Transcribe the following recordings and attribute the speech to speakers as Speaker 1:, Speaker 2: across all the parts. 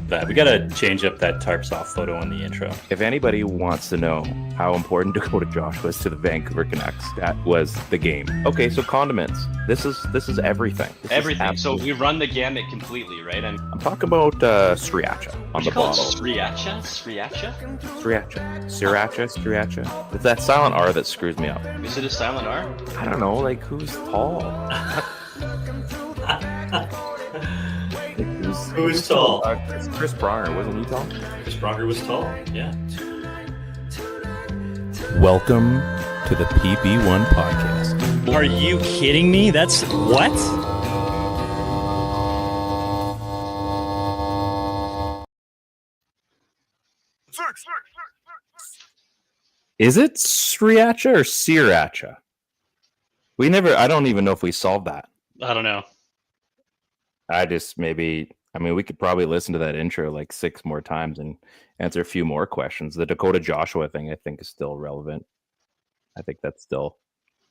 Speaker 1: that. We gotta change up that tarp soft photo on the intro.
Speaker 2: If anybody wants to know how important Dakota Joshua is to the Vancouver Canucks, that was the game. Okay, so condiments. This is everything.
Speaker 3: Everything. So we run the gamut completely, right?
Speaker 2: I'm talking about sriracha on the bottle.
Speaker 3: Sriracha?
Speaker 2: Sriracha. It's that silent R that screws me up.
Speaker 3: Is it a silent R?
Speaker 2: I don't know, like who's tall?
Speaker 1: Who's tall?
Speaker 2: Chris Pronger, wasn't he tall?
Speaker 1: Chris Pronger was tall, yeah.
Speaker 4: Welcome to the PP1 podcast.
Speaker 1: Are you kidding me? That's what?
Speaker 2: Is it sriracha or sriracha? I don't even know if we solved that.
Speaker 3: I don't know.
Speaker 2: We could probably listen to that intro like 6 more times and answer a few more questions. The Dakota Joshua thing, I think, is still relevant. I think that's still...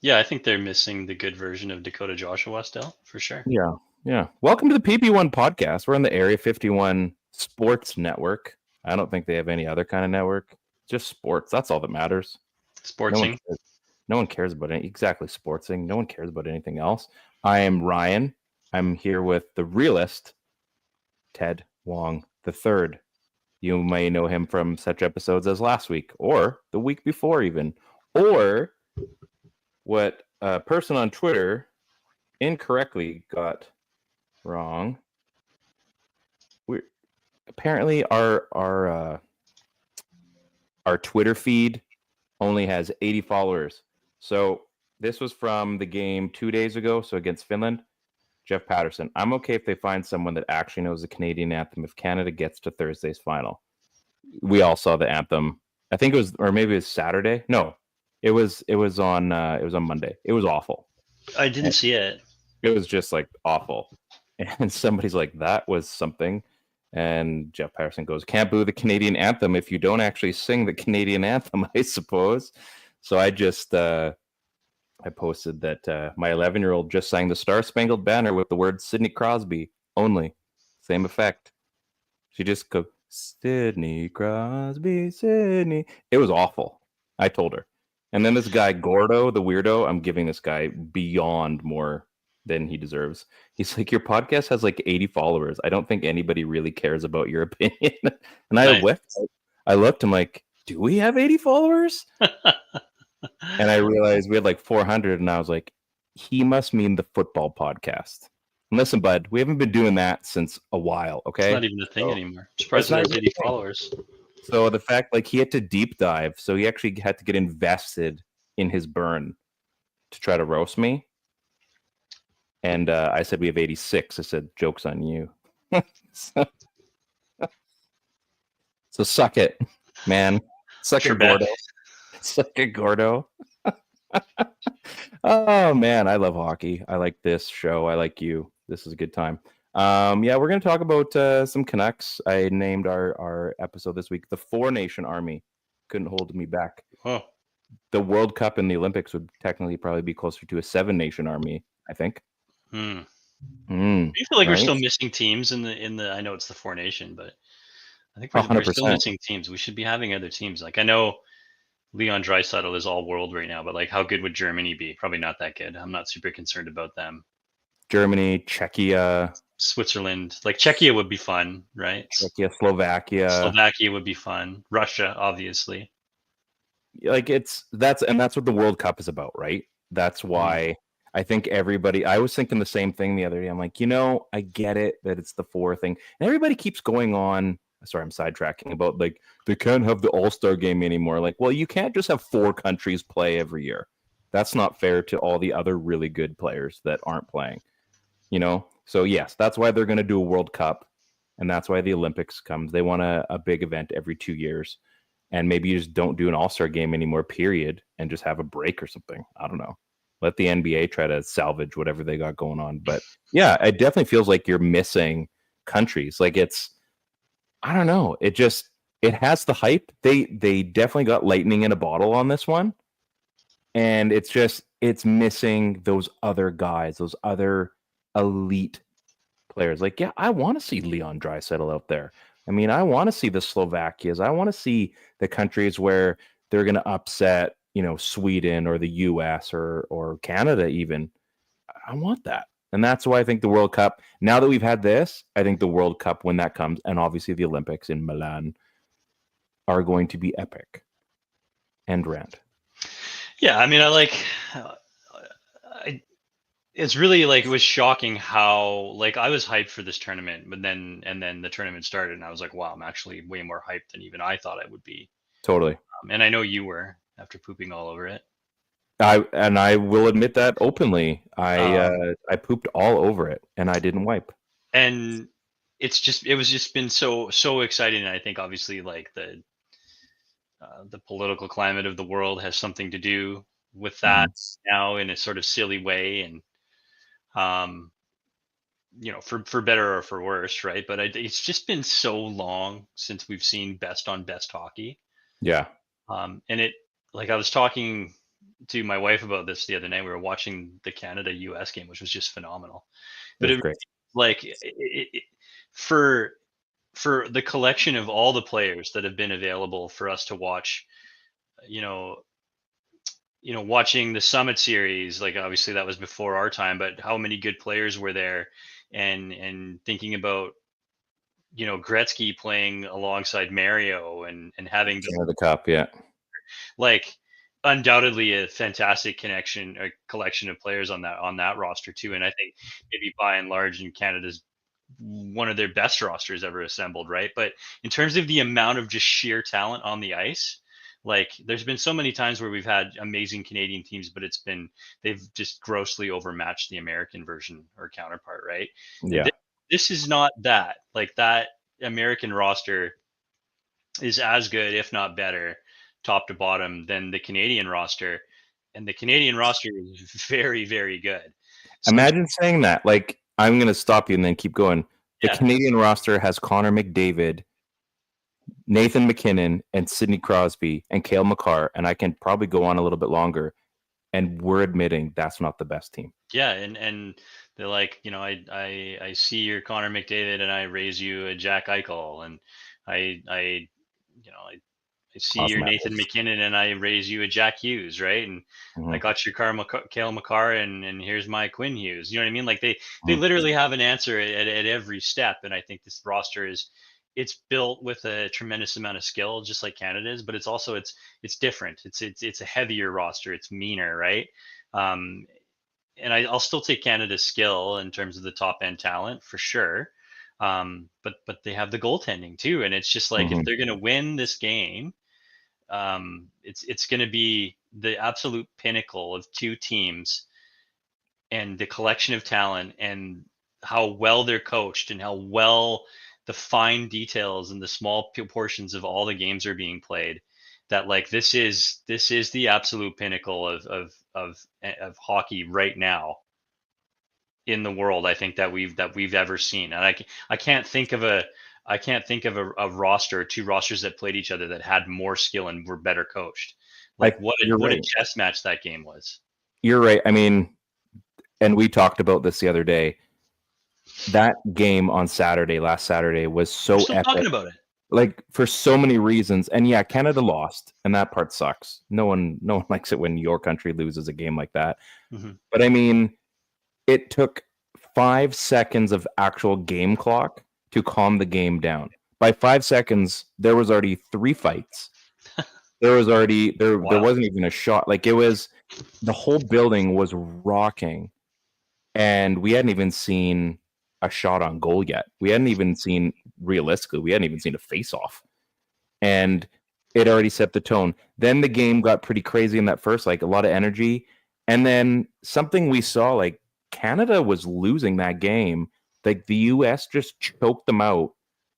Speaker 3: Yeah, I think they're missing the good version of Dakota Joshua still, for sure.
Speaker 2: Yeah. Welcome to the PP1 podcast. We're on the Area 51 Sports Network. I don't think they have any other kind of network. Just sports. That's all that matters.
Speaker 3: Sportsing.
Speaker 2: No one cares about it. Exactly, sportsing. No one cares about anything else. I am Ryan. I'm here with the realist, Ted Wong III. You may know him from such episodes as last week, or the week before even, or what a person on Twitter incorrectly got wrong. Apparently our Twitter feed only has 80 followers. So this was from the game 2 days ago, so against Finland. Jeff Patterson, I'm okay if they find someone that actually knows the Canadian anthem if Canada gets to Thursday's final. We all saw the anthem. I think it was, or maybe it was Saturday. No, it was on Monday. It was awful.
Speaker 3: I didn't see it.
Speaker 2: It was just like awful. And somebody's like, that was something. And Jeff Patterson goes, can't boo the Canadian anthem if you don't actually sing the Canadian anthem, I suppose. So I just, I posted that my 11-year-old just sang the Star Spangled Banner with the word Sidney Crosby only. Same effect. She just goes, Sidney Crosby, Sidney. It was awful. I told her. And then this guy, Gordo, the weirdo, I'm giving this guy beyond more than he deserves. He's like, your podcast has like 80 followers. I don't think anybody really cares about your opinion. And I looked, I'm like, do we have 80 followers? And I realized we had like 400, and I was like, he must mean the football podcast. And listen, bud, we haven't been doing that since a while, okay?
Speaker 3: It's not even a thing anymore. I'm surprised there's 80 followers.
Speaker 2: So the fact, like, he had to deep dive, so he actually had to get invested in his burn to try to roast me. And I said, we have 86. I said, joke's on you. So suck it, man. Suck your Gordo. Suck it, Gordo. Oh, man. I love hockey. I like this show. I like you. This is a good time. Yeah, we're going to talk about some Canucks. I named our episode this week, The Four Nation Army. Couldn't hold me back.
Speaker 3: Oh.
Speaker 2: The World Cup and the Olympics would technically probably be closer to a 7-nation army, I think.
Speaker 3: Do you feel like we're still missing teams in the? I know it's the Four Nation, but I think we're still missing teams. We should be having other teams. Like, I know Leon Draisaitl is all world right now, but like, how good would Germany be? Probably not that good. I'm not super concerned about them.
Speaker 2: Germany, Czechia,
Speaker 3: Switzerland, like Czechia would be fun, right?
Speaker 2: Czechia, Slovakia
Speaker 3: would be fun. Russia, obviously.
Speaker 2: Like that's what the World Cup is about, right? That's why I think everybody. I was thinking the same thing the other day. I'm like, I get it that it's the four thing, and everybody keeps going on. Sorry, I'm sidetracking about like they can't have the All-Star game anymore. Like, well, you can't just have 4 countries play every year. That's not fair to all the other really good players that aren't playing. So yes, that's why they're going to do a World Cup, and that's why the Olympics comes. They want a big event every 2 years, and maybe you just don't do an All-Star game anymore, period, and just have a break or something. I don't know. Let the NBA try to salvage whatever they got going on. But yeah, it definitely feels like you're missing countries. Like I don't know. It has the hype. They definitely got lightning in a bottle on this one. And it's missing those other guys, those other elite players. Like, yeah, I want to see Leon Draisaitl out there. I mean, I want to see the Slovakias. I want to see the countries where they're going to upset, Sweden or the US or Canada even. I want that. And that's why I think the World Cup, now that we've had this, I think the World Cup, when that comes, and obviously the Olympics in Milan, are going to be epic. End rant.
Speaker 3: Yeah, I mean, it's really like, it was shocking how, like, I was hyped for this tournament, but then the tournament started and I was like, wow, I'm actually way more hyped than even I thought I would be.
Speaker 2: Totally.
Speaker 3: And I know you were, after pooping all over it.
Speaker 2: I will admit that openly. I pooped all over it and I didn't wipe.
Speaker 3: And it was just been so exciting. And I think obviously like the political climate of the world has something to do with that now in a sort of silly way. And, for better or for worse. Right. But it's just been so long since we've seen best on best hockey.
Speaker 2: Yeah.
Speaker 3: And I was talking to my wife about this the other night. We were watching the Canada-US game, which was just phenomenal. But it was great. For the collection of all the players that have been available for us to watch, watching the Summit Series, like obviously that was before our time, but how many good players were there, and thinking about, Gretzky playing alongside Mario and having
Speaker 2: the Cup, yeah.
Speaker 3: Like, undoubtedly a fantastic collection of players on that roster too. And I think maybe by and large in Canada's one of their best rosters ever assembled, right? But in terms of the amount of just sheer talent on the ice, like there's been so many times where we've had amazing Canadian teams, but they've just grossly overmatched the American version or counterpart, right?
Speaker 2: Yeah.
Speaker 3: This is not that. Like, that American roster is as good, if not better, top to bottom, than the Canadian roster. And the Canadian roster is very, very good.
Speaker 2: So, imagine saying that. Like, I'm going to stop you and then keep going. The Canadian roster has Connor McDavid, Nathan McKinnon, and Sidney Crosby, and Cale Makar, and I can probably go on a little bit longer, and we're admitting that's not the best team.
Speaker 3: Yeah, and they're like, I see your Connor McDavid, and I raise you a Jack Eichel, and I see your Nathan McKinnon, and I raise you a Jack Hughes, right? And I got your Cale Makar, and here's my Quinn Hughes. You know what I mean? Like they literally have an answer at every step. And I think this roster it's built with a tremendous amount of skill, just like Canada's, but it's also it's different. It's a heavier roster. It's meaner, right? And I'll still take Canada's skill in terms of the top end talent for sure. But they have the goaltending too, and it's just like, if they're going to win this game, it's going to be the absolute pinnacle of two teams and the collection of talent and how well they're coached and how well the fine details and the small portions of all the games are being played, that like this is the absolute pinnacle of hockey right now in the world, I think, that we've ever seen. And I can't think of a roster, two rosters that played each other that had more skill and were better coached. Like, what a chess match that game was.
Speaker 2: You're right. I mean, and we talked about this the other day. That game on last Saturday was so epic.
Speaker 3: Talking about it.
Speaker 2: Like, for so many reasons. And yeah, Canada lost, and that part sucks. No one likes it when your country loses a game like that. But I mean, it took 5 seconds of actual game clock to calm the game down. By 5 seconds, there was already 3 fights. There wasn't even a shot. Like, it was, the whole building was rocking, and we hadn't even seen a shot on goal yet. We hadn't even seen a face-off, and it already set the tone. Then the game got pretty crazy in that first, like, a lot of energy, and then something we saw, like, Canada was losing that game. Like, the US just choked them out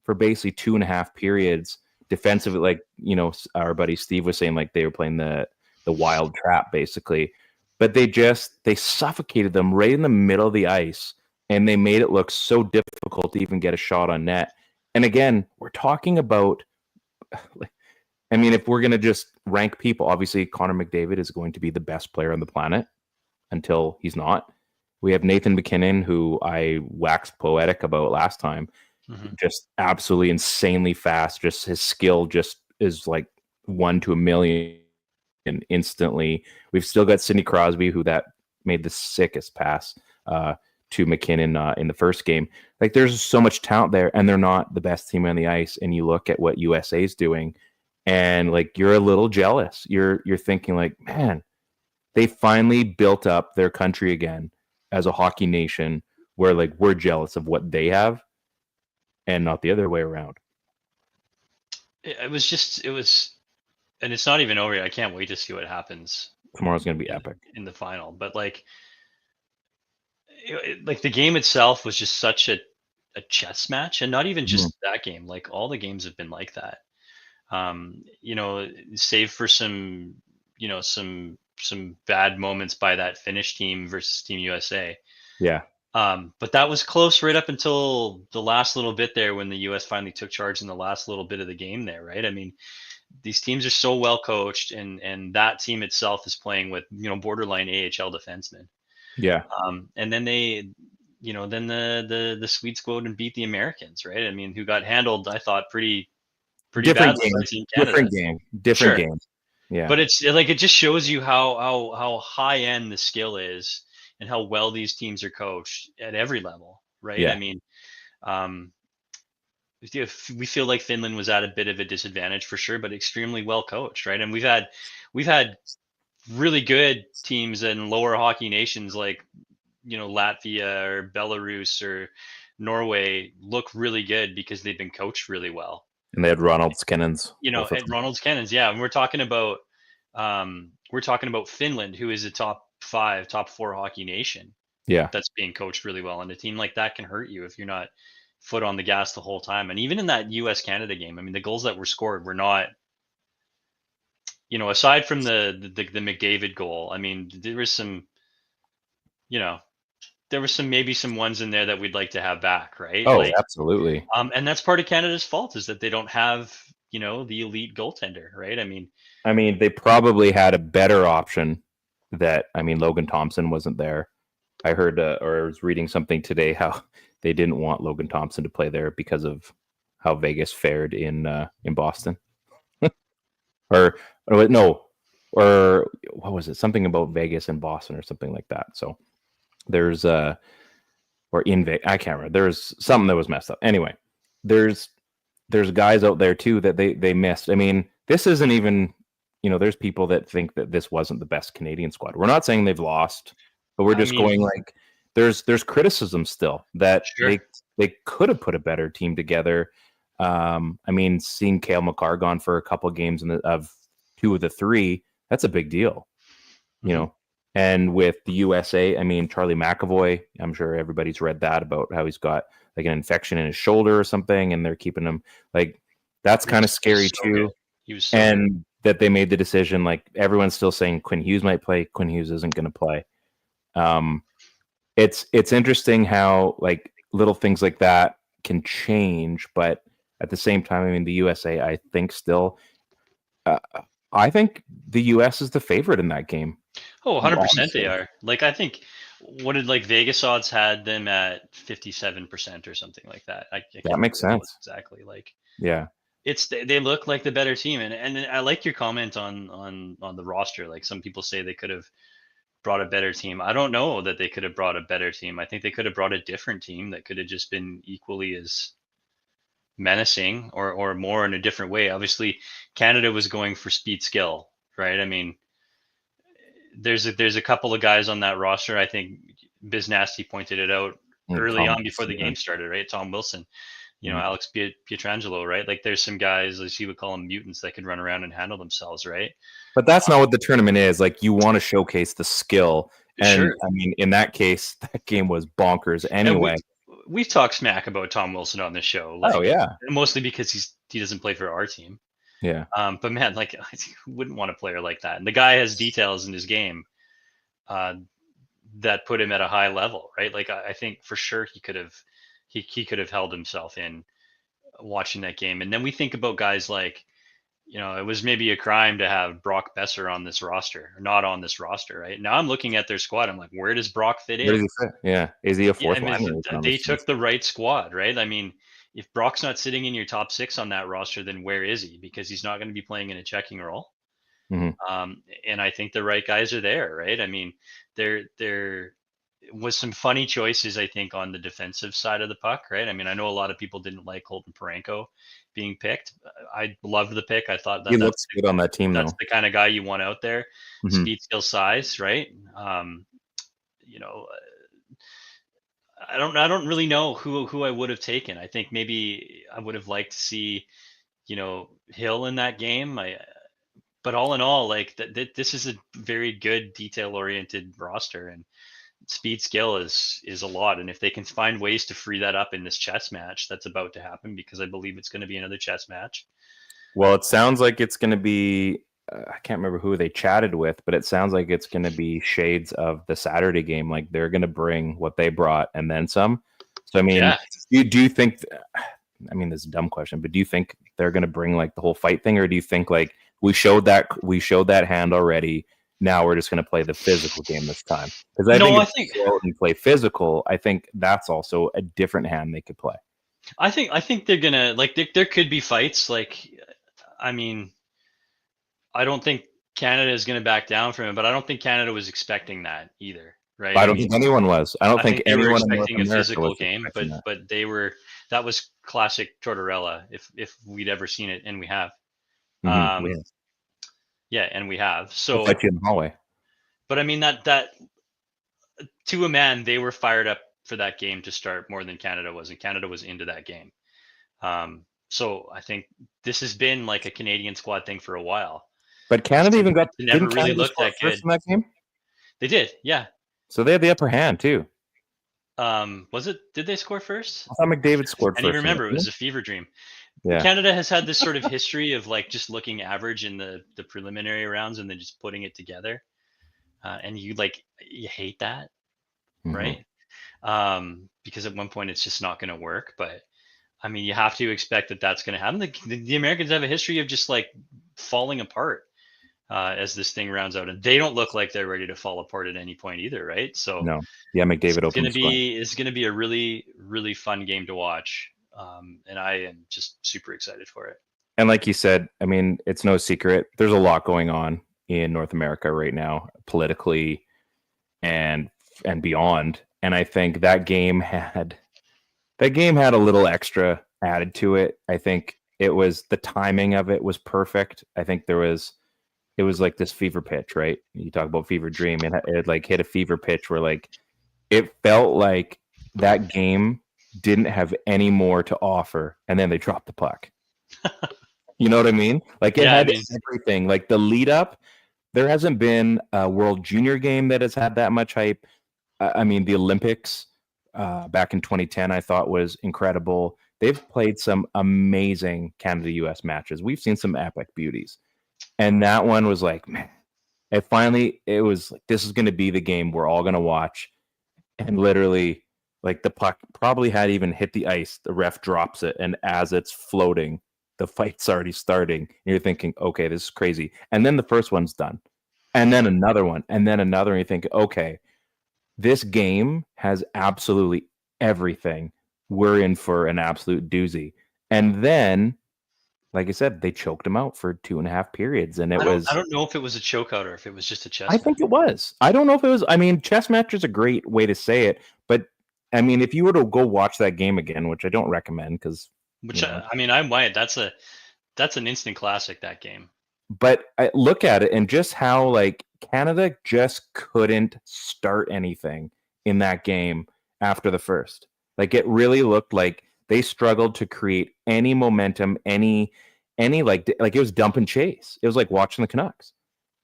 Speaker 2: for basically 2.5 periods defensively. Like, our buddy Steve was saying, like, they were playing the wild trap basically, but they suffocated them right in the middle of the ice, and they made it look so difficult to even get a shot on net. And again, we're talking about, I mean, if we're going to just rank people, obviously Connor McDavid is going to be the best player on the planet until he's not. We have Nathan McKinnon, who I waxed poetic about last time. just absolutely insanely fast. Just his skill just is like 1 to 1,000,000 instantly. We've still got Sidney Crosby, who that made the sickest pass to McKinnon in the first game. Like, there's so much talent there, and they're not the best team on the ice. And you look at what USA is doing, and like, you're a little jealous. You're thinking like, man, they finally built up their country again as a hockey nation, where like we're jealous of what they have, and not the other way around.
Speaker 3: It was, and it's not even over yet. I can't wait to see what happens.
Speaker 2: Tomorrow's going to be epic
Speaker 3: in the final. But like the game itself was just such a chess match, and not even just that game. Like, all the games have been like that. Save for some bad moments by that Finnish team versus Team USA.
Speaker 2: Yeah.
Speaker 3: But that was close right up until the last little bit there, when the US finally took charge in the last little bit of the game there, right? I mean, these teams are so well coached, and that team itself is playing with, borderline AHL defensemen.
Speaker 2: Yeah.
Speaker 3: And then then the Swedes go out and beat the Americans, right? I mean, who got handled, I thought, pretty
Speaker 2: different
Speaker 3: badly.
Speaker 2: Different game. Yeah.
Speaker 3: But it's like, it just shows you how high end the skill is, and how well these teams are coached at every level, right?
Speaker 2: Yeah.
Speaker 3: I mean, we feel like Finland was at a bit of a disadvantage for sure, but extremely well coached, right? And we've had really good teams in lower hockey nations like, Latvia or Belarus or Norway look really good because they've been coached really well.
Speaker 2: And they had Ronald's Cannons.
Speaker 3: Ronald's Cannons, yeah. And we're talking about Finland, who is a top 5, top 4 hockey nation.
Speaker 2: Yeah.
Speaker 3: That's being coached really well. And a team like that can hurt you if you're not foot on the gas the whole time. And even in that US-Canada game, I mean, the goals that were scored were not, aside from the McDavid goal, I mean, there was maybe some ones in there that we'd like to have back, right?
Speaker 2: Oh, absolutely.
Speaker 3: And that's part of Canada's fault, is that they don't have, the elite goaltender, right? I mean,
Speaker 2: they probably had a better option. Logan Thompson wasn't there. I heard, or I was reading something today, how they didn't want Logan Thompson to play there because of how Vegas fared in Boston. or what was it? Something about Vegas and Boston or something like that. So there's or in Vegas, I can't remember. There's something that was messed up. Anyway, there's guys out there too that they missed. I mean, this isn't even, there's people that think that this wasn't the best Canadian squad. We're not saying they've lost, but we're just going like, there's criticism still that they could have put a better team together. Seeing Cale Makar gone for a couple of games of 2 of the 3, that's a big deal, And with the USA, Charlie McAvoy, I'm sure everybody's read that about how he's got like an infection in his shoulder or something, and they're keeping him like, that's kind of scary too. And that they made the decision, like, everyone's still saying Quinn Hughes might play. Quinn Hughes isn't going to play. It's interesting how like little things like that can change, but at the same time, the USA, I think still, I think the US is the favorite in that game.
Speaker 3: Oh, 100% they are. Like, I think, what did like Vegas odds had them at 57% or something like that.
Speaker 2: That makes sense.
Speaker 3: Exactly. Like,
Speaker 2: yeah,
Speaker 3: they look like the better team. And I like your comment on the roster. Like, some people say they could have brought a better team. I don't know that they could have brought a better team. I think they could have brought a different team that could have just been equally as menacing or more in a different way. Obviously, Canada was going for speed skill, right? I mean, there's a couple of guys on that roster. I think Biz Nasty pointed it out early on before the game started, right? Tom Wilson, Alex Pietrangelo, right? Like, there's some guys, as he would call them, mutants that could run around and handle themselves, right?
Speaker 2: But that's not what the tournament is. Like, you want to showcase the skill. And
Speaker 3: sure.
Speaker 2: In that case, that game was bonkers anyway.
Speaker 3: We've talked smack about Tom Wilson on this show. Like,
Speaker 2: oh yeah,
Speaker 3: mostly because he doesn't play for our team.
Speaker 2: Yeah.
Speaker 3: But man, like, I wouldn't want a player like that. And the guy has details in his game that put him at a high level, right? Like, I think for sure he could have held himself in watching that game. And then we think about guys like, it was maybe a crime to have Brock Besser on this roster, or not on this roster, right? Now I'm looking at their squad. I'm like, where does Brock fit in?
Speaker 2: Where does he fit? Yeah. Is he a fourth liner?
Speaker 3: They took the right squad, right? I mean, if Brock's not sitting in your top 6 on that roster, then where is he? Because he's not going to be playing in a checking role. And I think the right guys are there, right? I mean, there was some funny choices, I think, on the defensive side of the puck, right? I mean, I know a lot of people didn't like Colton Parayko being picked. I loved the pick. I thought that
Speaker 2: he looks good on that team.
Speaker 3: That's
Speaker 2: though.
Speaker 3: the kind of guy you want out there. Speed, skill, size, right? You know, I don't really know who I would have taken. I think maybe I would have liked to see, you know, Hill in that game. But all in all, like this is a very good detail-oriented roster, and speed, skill is a lot. And if they can find ways to free that up in this chess match that's about to happen, because I believe it's going to be another chess match.
Speaker 2: Well, it sounds like it's going to be. I can't remember who they chatted with, but it sounds like it's going to be shades of the Saturday game. Like they're going to bring what they brought and then some. So I mean, do you think? I mean, this is a dumb question, but do you think they're going to bring like the whole fight thing, or do you think like we showed that hand already? Now we're just going to play the physical game this time? Because I think if they go out and play physical, I think that's also a different hand they could play.
Speaker 3: I think they're gonna like there could be fights. Like, I mean, I don't think Canada is going to back down from it, but I don't think Canada was expecting that either, right?
Speaker 2: I don't think anyone was. I don't think anyone
Speaker 3: were expecting
Speaker 2: in
Speaker 3: a physical
Speaker 2: was
Speaker 3: game, but they were. That was classic Tortorella, if we'd ever seen it, and we have. Yeah, and we have. So
Speaker 2: fight you in the hallway.
Speaker 3: But I mean that to a man, they were fired up for that game to start more than Canada was, and Canada was into that game. So I think this has been like a Canadian squad thing for a while.
Speaker 2: But Canada even got
Speaker 3: never really looked that good
Speaker 2: in that game.
Speaker 3: They did, yeah.
Speaker 2: So they had the upper hand too.
Speaker 3: Was it? Did they score first?
Speaker 2: I thought McDavid scored first.
Speaker 3: And you remember, it was a fever dream. Yeah. Canada has had this sort of history of like just looking average in the preliminary rounds and then just putting it together. And you hate that, right? Because at one point it's just not going to work. But I mean, you have to expect that that's going to happen. The Americans have a history of just like falling apart as this thing rounds out, and they don't look like they're ready to fall apart at any point either, right? So
Speaker 2: no, yeah, McDavid
Speaker 3: it's going to be a really, really fun game to watch, and I am just super excited for it.
Speaker 2: And like you said, I mean, it's no secret there's a lot going on in North America right now, politically and beyond. And I think that game had a little extra added to it. I think it was the timing of it was perfect. I think it was like this fever pitch, right? You talk about fever dream, and it like hit a fever pitch where like it felt like that game didn't have any more to offer, and then they dropped the puck. You know what I mean? Like it had everything. Like the lead up, there hasn't been a World Junior game that has had that much hype. I mean, the Olympics back in 2010, I thought was incredible. They've played some amazing Canada-US matches. We've seen some epic beauties. And that one was like, man, it was like, this is going to be the game we're all going to watch. And literally, like the puck probably had even hit the ice. The ref drops it. And as it's floating, the fight's already starting. And you're thinking, okay, this is crazy. And then the first one's done. And then another one. And then another. And you think, okay, this game has absolutely everything. We're in for an absolute doozy. And then, like I said, they choked him out for 2.5 periods. And I
Speaker 3: don't know if it was a chokeout or if it was just a chess match.
Speaker 2: I think it was. I don't know if it was. I mean, chess match is a great way to say it. But, I mean, if you were to go watch that game again, which I don't recommend because...
Speaker 3: I mean, I might. That's an instant classic, that game.
Speaker 2: But I look at it and just how, like, Canada just couldn't start anything in that game after the first. Like, it really looked like they struggled to create any momentum, any like it was dump and chase. It was like watching the Canucks.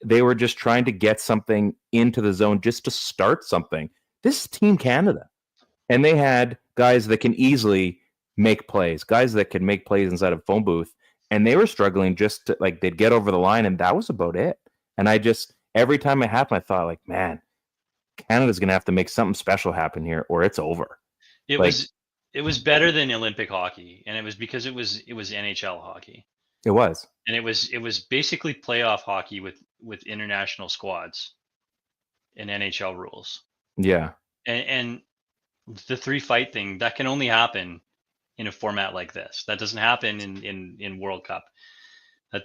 Speaker 2: They were just trying to get something into the zone just to start something. This is Team Canada. And they had guys that can easily make plays, guys that can make plays inside of a phone booth. And they were struggling just to, like, they'd get over the line, and that was about it. And I just, every time it happened, I thought, like, man, Canada's going to have to make something special happen here, or it's over.
Speaker 3: It was better than Olympic hockey, and it was because it was NHL hockey.
Speaker 2: It was.
Speaker 3: And it was basically playoff hockey with international squads and NHL rules.
Speaker 2: Yeah.
Speaker 3: And the 3-fight thing, that can only happen in a format like this. That doesn't happen in World Cup.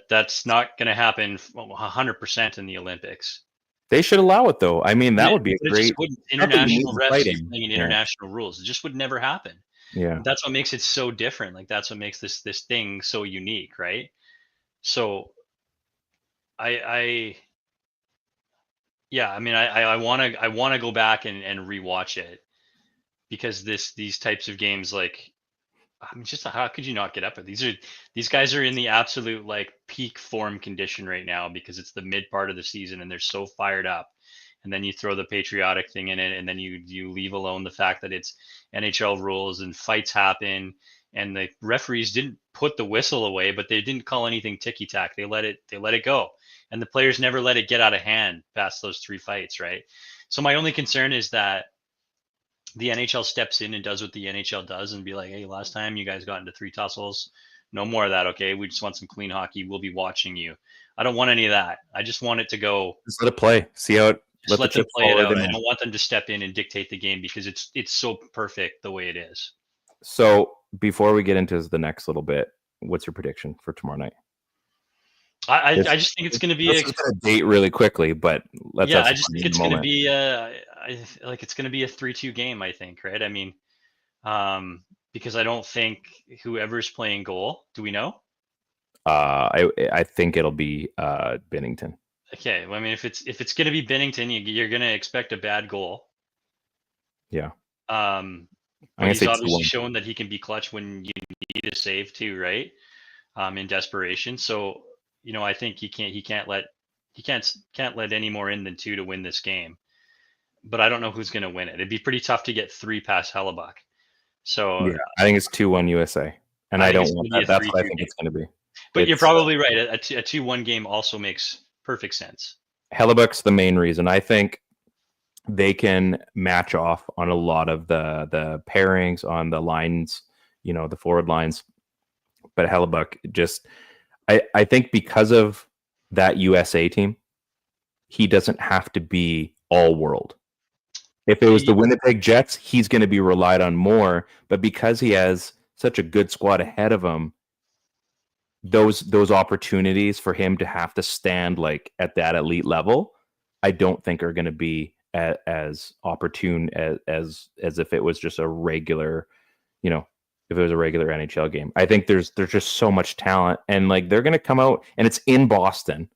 Speaker 3: That's not going to happen 100% in the Olympics.
Speaker 2: They should allow it, though. I mean, that would be a great
Speaker 3: international refs playing in international rules. It just would never happen.
Speaker 2: Yeah,
Speaker 3: that's what makes it so different. Like that's what makes this thing so unique, right? So, I want to go back and rewatch it because these types of games, like, I mean, just how could you not get up? These guys are in the absolute like peak form condition right now because it's the mid part of the season and they're so fired up. And then you throw the patriotic thing in it, and then you leave alone the fact that it's NHL rules and fights happen, and the referees didn't put the whistle away, but they didn't call anything ticky tack. They let it go, and the players never let it get out of hand past those 3 fights, right? So my only concern is that the NHL steps in and does what the NHL does and be like, hey, last time you guys got into 3 tussles, no more of that. Okay, we just want some clean hockey. We'll be watching you. I don't want any of that. I just want it to go.
Speaker 2: Just let it play. See how it.
Speaker 3: Just let them play it out. I don't want them to step in and dictate the game because it's so perfect the way it is.
Speaker 2: So before we get into the next little bit, what's your prediction for tomorrow night?
Speaker 3: I just think it's going to be
Speaker 2: a date really quickly, but let's.
Speaker 3: Yeah, I just think it's going to be it's going to be a 3-2 game. I think, right? I mean, because I don't think whoever's playing goal. Do we know?
Speaker 2: I think it'll be Binnington.
Speaker 3: Okay, well, I mean, if it's going to be Binnington, you're going to expect a bad goal.
Speaker 2: Yeah.
Speaker 3: He's obviously shown that he can be clutch when you need a save too, right? In desperation. So, I think he can't let any more in than 2 to win this game. But I don't know who's going to win it. It'd be pretty tough to get 3 past Hellebuck. So
Speaker 2: yeah, I think it's 2-1 USA, and I don't want that. That's what I think it's going to be.
Speaker 3: But you're probably right. A 2-1 game also makes perfect sense.
Speaker 2: Hellebuck's the main reason. I think they can match off on a lot of the pairings on the lines, the forward lines. But Hellebuck I think because of that USA team, he doesn't have to be all world. If it was the Winnipeg Jets, he's going to be relied on more. But because he has such a good squad ahead of him, those opportunities for him to have to stand like at that elite level, I don't think are going to be as opportune as if it was just a regular, if it was a regular NHL game. I think there's just so much talent, and like they're going to come out, and it's in Boston,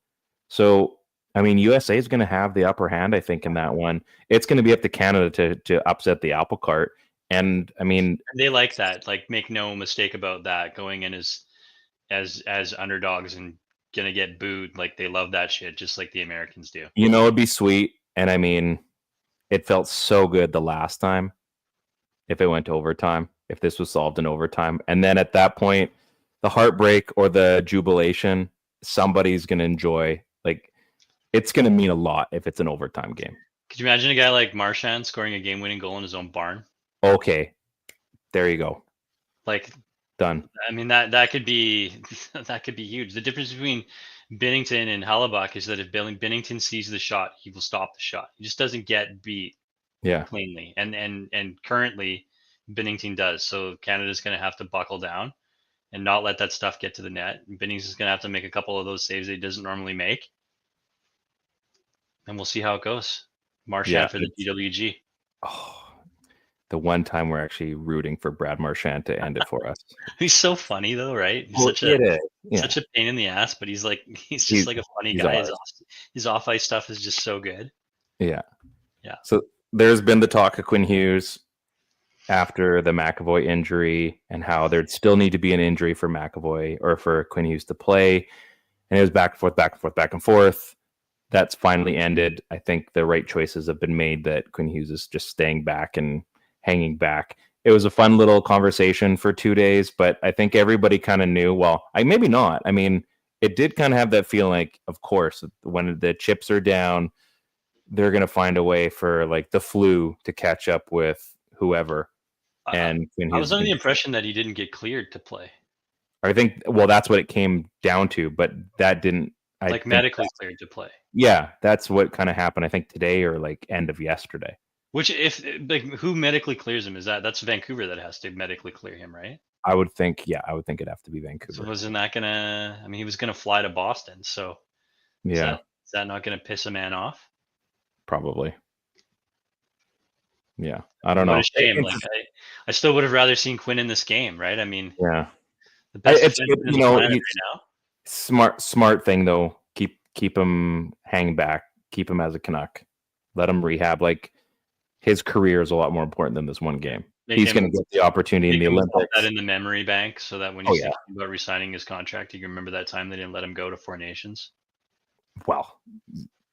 Speaker 2: so I mean USA is going to have the upper hand. I think in that one, it's going to be up to Canada to upset the apple cart, and I mean
Speaker 3: they like that. Like, make no mistake about that. Going in as underdogs and gonna get booed, like they love that shit, just like the Americans do.
Speaker 2: It'd be sweet, and I mean, it felt so good the last time. If it went to overtime, if this was solved in overtime, and then at that point, the heartbreak or the jubilation, somebody's gonna enjoy. Like, it's gonna mean a lot if it's an overtime game.
Speaker 3: Could you imagine a guy like Marchand scoring a game-winning goal in his own barn?
Speaker 2: Okay, there you go.
Speaker 3: Like,
Speaker 2: done.
Speaker 3: I mean, that could be huge. The difference between Binnington and Hellebuck is that if Binnington sees the shot, he will stop the shot. He just doesn't get beat cleanly. And currently Binnington does. So Canada's going to have to buckle down and not let that stuff get to the net. Binnington's going to have to make a couple of those saves that he doesn't normally make. And we'll see how it goes. Marchand for the PWG.
Speaker 2: Oh, the one time we're actually rooting for Brad Marchand to end it for us.
Speaker 3: He's so funny though, right? He's such a pain in the ass, but he's just like a funny guy. His off ice stuff is just so good.
Speaker 2: Yeah. So there's been the talk of Quinn Hughes after the McAvoy injury and how there'd still need to be an injury for McAvoy or for Quinn Hughes to play. And it was back and forth, back and forth, back and forth. That's finally ended. I think the right choices have been made that Quinn Hughes is just staying back and hanging back. It was a fun little conversation for 2 days, but I think everybody kind of knew, maybe not. I mean, it did kind of have that feeling like, of course, when the chips are down, they're going to find a way for like the flu to catch up with whoever. And
Speaker 3: I was under the impression that he didn't get cleared to play.
Speaker 2: I think, that's what it came down to, but that didn't.
Speaker 3: Medically cleared to play.
Speaker 2: Yeah, that's what kind of happened, I think, today or like end of yesterday.
Speaker 3: Which, who medically clears him? That's Vancouver that has to medically clear him, right?
Speaker 2: I would think it'd have to be Vancouver.
Speaker 3: So wasn't that gonna? I mean, he was gonna fly to Boston. So is that not gonna piss a man off?
Speaker 2: Probably. Yeah, I don't know.
Speaker 3: What a shame. Like I still would have rather seen Quinn in this game, right? I mean,
Speaker 2: yeah,
Speaker 3: the best
Speaker 2: it's
Speaker 3: defenseman in the planet right now.
Speaker 2: Smart thing though. Keep him hang back. Keep him as a Canuck. Let him rehab. Like his career is a lot more important than this one game. He's going to get the opportunity in the Olympics.
Speaker 3: That in the memory bank, so that when he's thinking about resigning his contract, you can remember that time they didn't let him go to Four Nations.
Speaker 2: Well,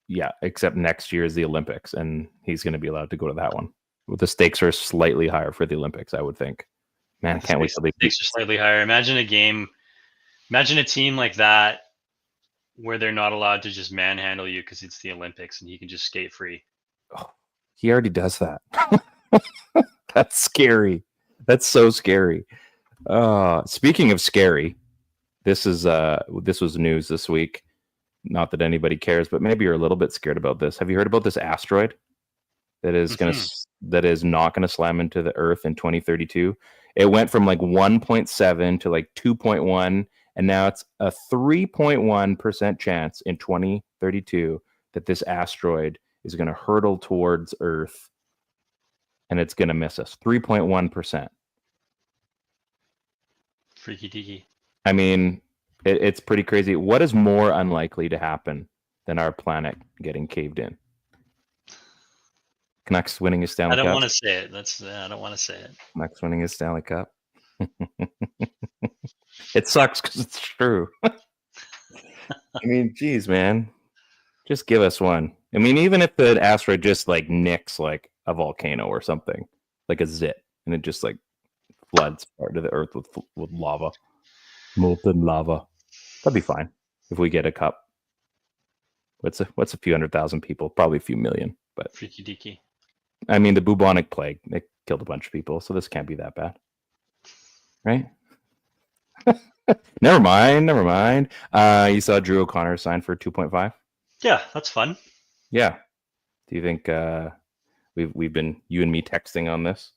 Speaker 2: yeah, except next year is the Olympics, and he's going to be allowed to go to that one. The stakes are slightly higher for the Olympics, I would think. Man, I can't wait till
Speaker 3: the stakes are slightly higher. Imagine a team like that where they're not allowed to just manhandle you because it's the Olympics and he can just skate free.
Speaker 2: Oh, he already does that. That's scary. That's so scary. Speaking of scary, this was news this week. Not that anybody cares, but maybe you're a little bit scared about this. Have you heard about this asteroid that is not going to slam into the Earth in 2032? It went from like 1.7 to like 2.1, and now it's a 3.1% chance in 2032 that this asteroid is going to hurtle towards Earth, and it's going to miss us. 3.1%.
Speaker 3: Freaky deaky.
Speaker 2: I mean, it's pretty crazy. What is more unlikely to happen than our planet getting caved in? Canucks winning a Stanley Cup.
Speaker 3: I don't want to say it. I don't want to say it.
Speaker 2: Canucks winning a Stanley Cup. It sucks because it's true. I mean, geez, man. Just give us one. I mean, even if the asteroid just like nicks like a volcano or something, like a zit, and it just like floods part of the Earth with lava, molten lava, that'd be fine if we get a cup. What's a few 100,000 people? Probably a few million, but
Speaker 3: freaky deaky.
Speaker 2: I mean, the bubonic plague, it killed a bunch of people, so this can't be that bad, right? Never mind. You saw Drew O'Connor sign for 2.5.
Speaker 3: Yeah, that's fun.
Speaker 2: Yeah. Do you think we've been, you and me, texting on this?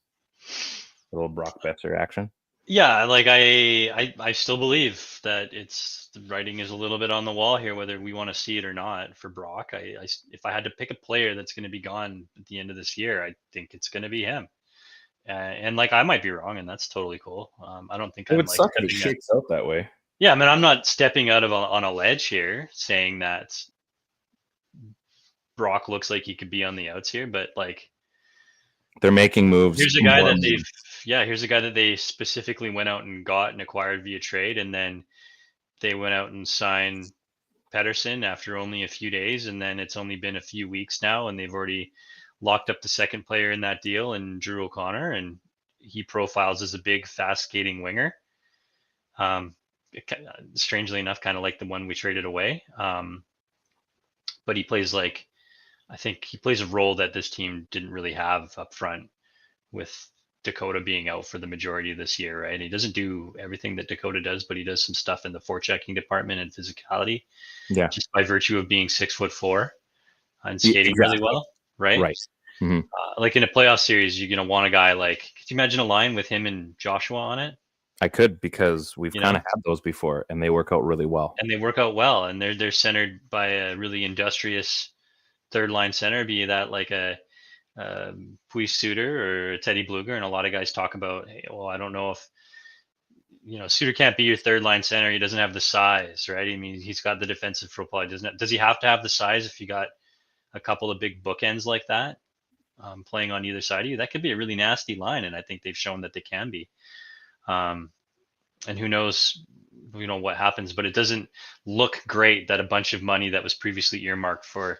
Speaker 2: A little Brock Besser action?
Speaker 3: Yeah, like I still believe that the writing is a little bit on the wall here, whether we want to see it or not. For Brock, if I had to pick a player that's going to be gone at the end of this year, I think it's going to be him. And like I might be wrong, and that's totally cool. I don't think
Speaker 2: it would suck if it shakes out that way.
Speaker 3: Yeah, I mean, I'm not stepping out on a ledge here, saying that Brock looks like he could be on the outs here, but like
Speaker 2: they're making moves.
Speaker 3: Here's a guy that they specifically went out and got and acquired via trade, and then they went out and signed Pettersson after only a few days, and then it's only been a few weeks now, and they've already locked up the second player in that deal, and Drew O'Connor, and he profiles as a big, fast skating winger. Strangely enough, kind of like the one we traded away. But he plays I think he plays a role that this team didn't really have up front, with Dakota being out for the majority of this year, right? He doesn't do everything that Dakota does, but he does some stuff in the forechecking department and physicality. Yeah. Just by virtue of being 6'4" and skating really well, right?
Speaker 2: Right. Mm-hmm.
Speaker 3: Like in a playoff series, you're going to want a guy like, could you imagine a line with him and Joshua on it?
Speaker 2: I could, because we've kind of had those before, and they work out really well.
Speaker 3: And they're centered by a really industrious third line center, be that like a Puis Suter or Teddy Bluger. And a lot of guys talk about, hey, well, I don't know if, Suter can't be your third line center. He doesn't have the size, right? I mean, he's got the defensive profile. Does he have to have the size if you got a couple of big bookends like that playing on either side of you? That could be a really nasty line, and I think they've shown that they can be. And who knows, what happens, but it doesn't look great that a bunch of money that was previously earmarked for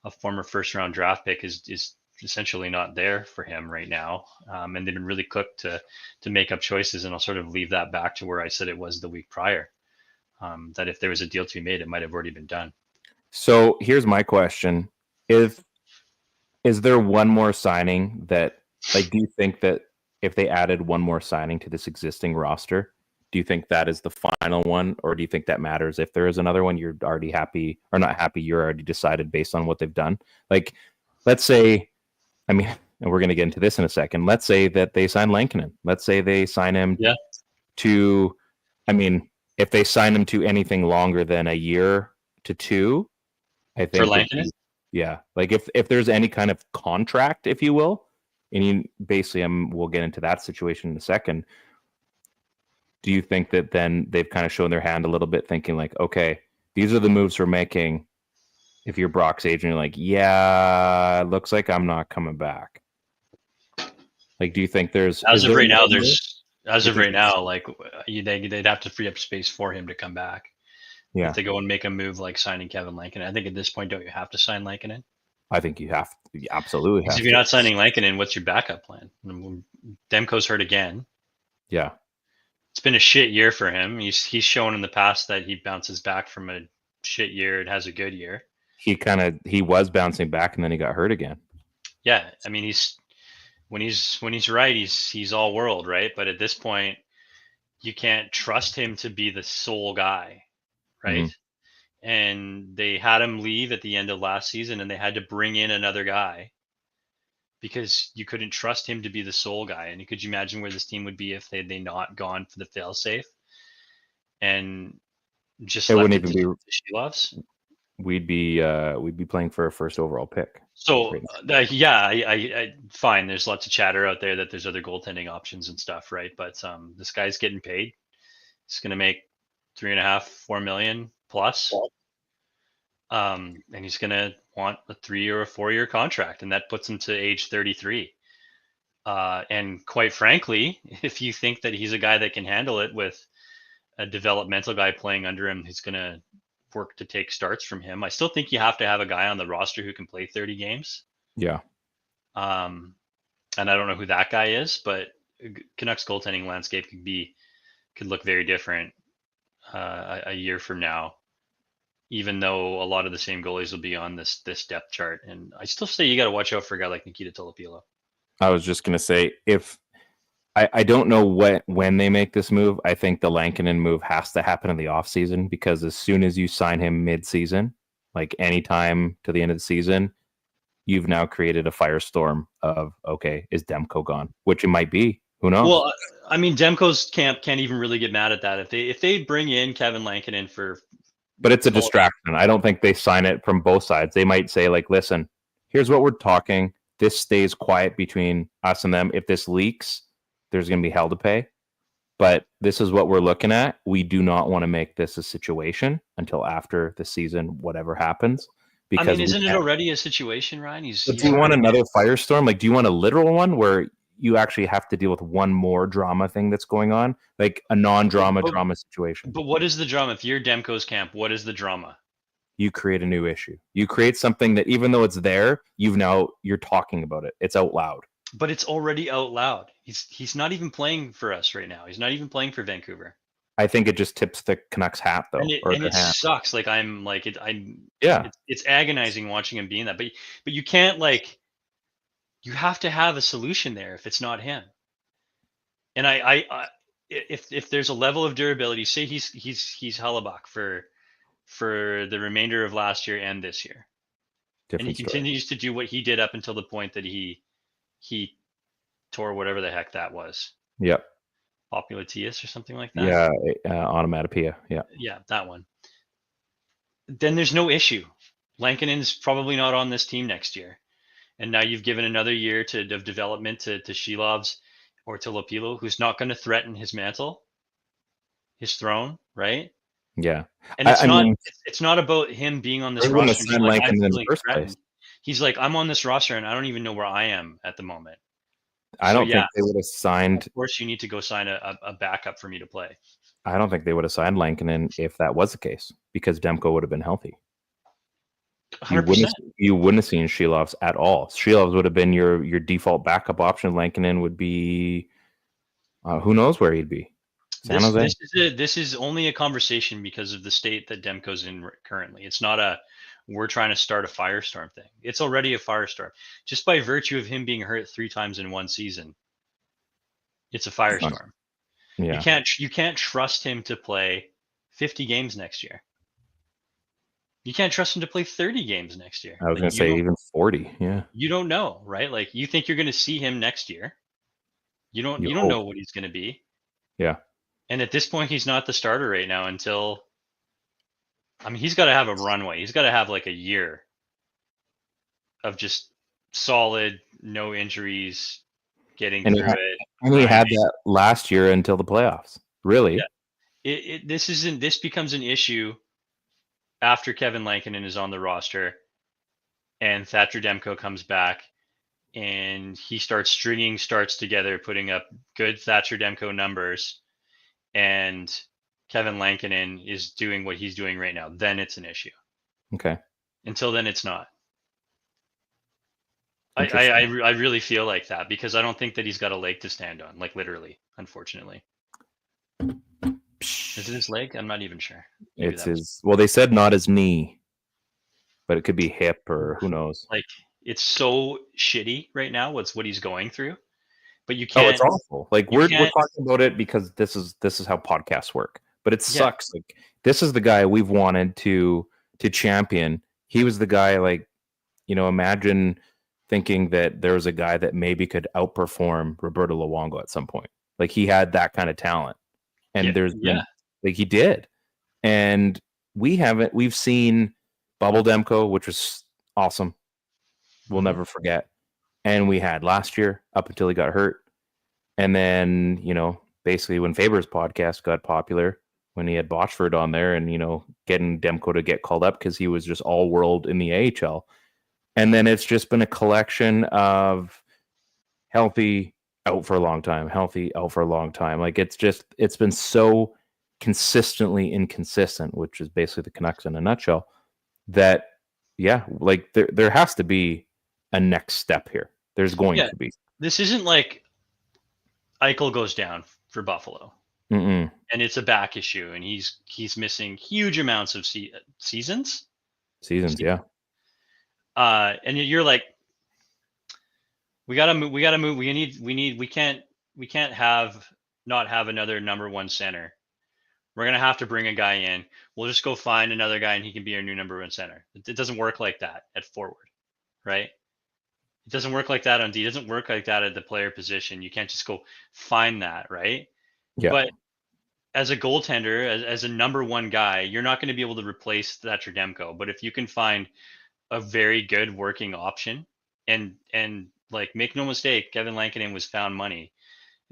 Speaker 3: a former first round draft pick is essentially not there for him right now. And they've been really cooked to make up choices. And I'll sort of leave that back to where I said it was the week prior, that if there was a deal to be made, it might have already been done.
Speaker 2: So here's my question. Is there one more signing that, do you think that if they added one more signing to this existing roster, do you think that is the final one, or do you think that matters? If there is another one, you're already happy, or not happy, you're already decided based on what they've done? Like, let's say, and we're going to get into this in a second. Let's say that they sign Lankinen. Let's say they sign him to, I mean, if they sign him to anything longer than a year to 2, I think
Speaker 3: For Lankinen?
Speaker 2: Yeah, like if there's any kind of contract, if you will, and you basically, we'll get into that situation in a second. Do you think that then they've kind of shown their hand a little bit, thinking like, okay, these are the moves we're making? If you're Brock's agent, you're like, yeah, it looks like I'm not coming back. Like, do you think there's
Speaker 3: as of right now, like they'd have to free up space for him to come back.
Speaker 2: Yeah.
Speaker 3: If they go and make a move like signing Kevin Lankinen, I think at this point, don't you have to sign Lankinen?
Speaker 2: I think you have to, absolutely.
Speaker 3: Because if you're not signing Lankinen, what's your backup plan? Demko's hurt again.
Speaker 2: Yeah.
Speaker 3: It's been a shit year for him. He's shown in the past that he bounces back from a shit year and has a good year.
Speaker 2: He was bouncing back and then he got hurt again.
Speaker 3: Yeah, I mean when he's right, he's all world, right? But at this point, you can't trust him to be the sole guy, right? Mm-hmm. And they had him leave at the end of last season, and they had to bring in another guy because you couldn't trust him to be the sole guy. And could you imagine where this team would be if they not gone for the fail-safe and just
Speaker 2: it
Speaker 3: left
Speaker 2: wouldn't
Speaker 3: it
Speaker 2: even
Speaker 3: to Shilovs?
Speaker 2: We'd be playing for a first overall pick.
Speaker 3: So I fine. There's lots of chatter out there that there's other goaltending options and stuff, right? But this guy's getting paid. He's going to make $3.5-4 million plus, and he's going to want a 3 or a 4 year contract, and that puts him to age 33. And quite frankly, if you think that he's a guy that can handle it with a developmental guy playing under him, who's going to work to take starts from him, I still think you have to have a guy on the roster who can play 30 games.
Speaker 2: Yeah.
Speaker 3: And I don't know who that guy is, but Canucks goaltending landscape could look very different a year from now, even though a lot of the same goalies will be on this depth chart. And I still say you got to watch out for a guy like Nikita Tolopilo. I
Speaker 2: was just going to say, if I don't know when they make this move. I think the Lankinen move has to happen in the offseason, because as soon as you sign him mid-season, like anytime to the end of the season, you've now created a firestorm of, okay, is Demko gone? Which it might be. Who knows?
Speaker 3: Well, I mean, Demko's camp can't even really get mad at that. If they bring in Kevin Lankinen
Speaker 2: but it's a distraction. I don't think they sign it from both sides. They might say, like, listen, here's what we're talking. This stays quiet between us and them. If this leaks, there's going to be hell to pay. But this is what we're looking at. We do not want to make this a situation until after the season, whatever happens.
Speaker 3: Because I mean, isn't it already a situation, Ryan?
Speaker 2: Do you want another firestorm? Like, do you want a literal one where you actually have to deal with one more drama thing that's going on? Like a non-drama drama situation.
Speaker 3: But what is the drama? If you're Demko's camp, what is the drama?
Speaker 2: You create a new issue. You create something that, even though it's there, you're talking about it. It's out loud.
Speaker 3: But it's already out loud. He's not even playing for us right now. He's not even playing for Vancouver.
Speaker 2: I think it just tips the Canucks hat, though.
Speaker 3: And it sucks. Like, it's agonizing watching him being that. But you can't, like, you have to have a solution there if it's not him. And if there's a level of durability, say he's Hellebuck for the remainder of last year and this year, and he continues to do what he did up until the point that he tore whatever the heck that was.
Speaker 2: Yep.
Speaker 3: Populatius or something like that.
Speaker 2: Yeah, onomatopoeia. Yeah.
Speaker 3: Yeah, that one. Then there's no issue. Lankinen's probably not on this team next year. And now you've given another year of development to Shilovs or to Lopilo, who's not going to threaten his mantle, his throne, right?
Speaker 2: Yeah.
Speaker 3: And it's not about him being on this roster. He's like, I'm on this roster and I don't even know where I am at the moment.
Speaker 2: I don't think they would have signed.
Speaker 3: Of course, you need to go sign a backup for me to play.
Speaker 2: I don't think they would have signed Lankinen if that was the case, because Demko would have been healthy.
Speaker 3: 100%.
Speaker 2: You wouldn't have seen Shilovs at all. Shilovs would have been your default backup option. Lankinen would be, who knows where he'd be. San Jose?
Speaker 3: This is only a conversation because of the state that Demko's in currently. It's not we're trying to start a firestorm thing. It's already a firestorm. Just by virtue of him being hurt 3 times in one season, it's a firestorm.
Speaker 2: Yeah.
Speaker 3: You can't trust him to play 50 games next year. You can't trust him to play 30 games next year.
Speaker 2: I was going to say even 40. Yeah.
Speaker 3: You don't know, right? Like, you think you're going to see him next year. You don't know what he's going to be.
Speaker 2: Yeah.
Speaker 3: And at this point, he's not the starter right now until. I mean, he's got to have a runway. He's got to have like a year of just solid, no injuries, getting
Speaker 2: And
Speaker 3: through it.
Speaker 2: and he had that last year until the playoffs. Really?
Speaker 3: Yeah. This becomes an issue after Kevin Lankinen is on the roster and Thatcher Demko comes back and he starts stringing starts together, putting up good Thatcher Demko numbers, and Kevin Lankinen is doing what he's doing right now. Then it's an issue.
Speaker 2: Okay.
Speaker 3: Until then, it's not. I really feel like that because I don't think that he's got a leg to stand on, like literally, unfortunately. Is it his leg? I'm not even sure. Maybe
Speaker 2: it's his. Well, they said not his knee, but it could be hip or who knows.
Speaker 3: Like it's so shitty right now. What he's going through, but you can't.
Speaker 2: Oh, it's awful. Like we're talking about it because this is how podcasts work. But it sucks. Like this is the guy we've wanted to champion. He was the guy. Like imagine thinking that there was a guy that maybe could outperform Roberto Luongo at some point. Like he had that kind of talent. And there's been, like he did. And we've seen Bubble Demko, which was awesome. We'll never forget. And we had last year up until he got hurt. And then, basically when Faber's podcast got popular, when he had Botchford on there and, getting Demko to get called up because he was just all world in the AHL. And then it's just been a collection of healthy, out for a long time, healthy, out for a long time. Like it's been so consistently inconsistent, which is basically the Canucks in a nutshell, that, like there has to be a next step here. There's going to be.
Speaker 3: This isn't like Eichel goes down for Buffalo.
Speaker 2: Mm-mm.
Speaker 3: And it's a back issue, and he's missing huge amounts of seasons.
Speaker 2: Yeah.
Speaker 3: And you're like, we gotta move. We can't not have another number one center. We're gonna have to bring a guy in. We'll just go find another guy, and he can be our new number one center. It doesn't work like that at forward, right? It doesn't work like that on D. It doesn't work like that at the player position. You can't just go find that, right?
Speaker 2: Yeah.
Speaker 3: But as a goaltender, as a number one guy, you're not going to be able to replace Thatcher Demko. But if you can find a very good working option, and like make no mistake, Kevin Lankinen was found money.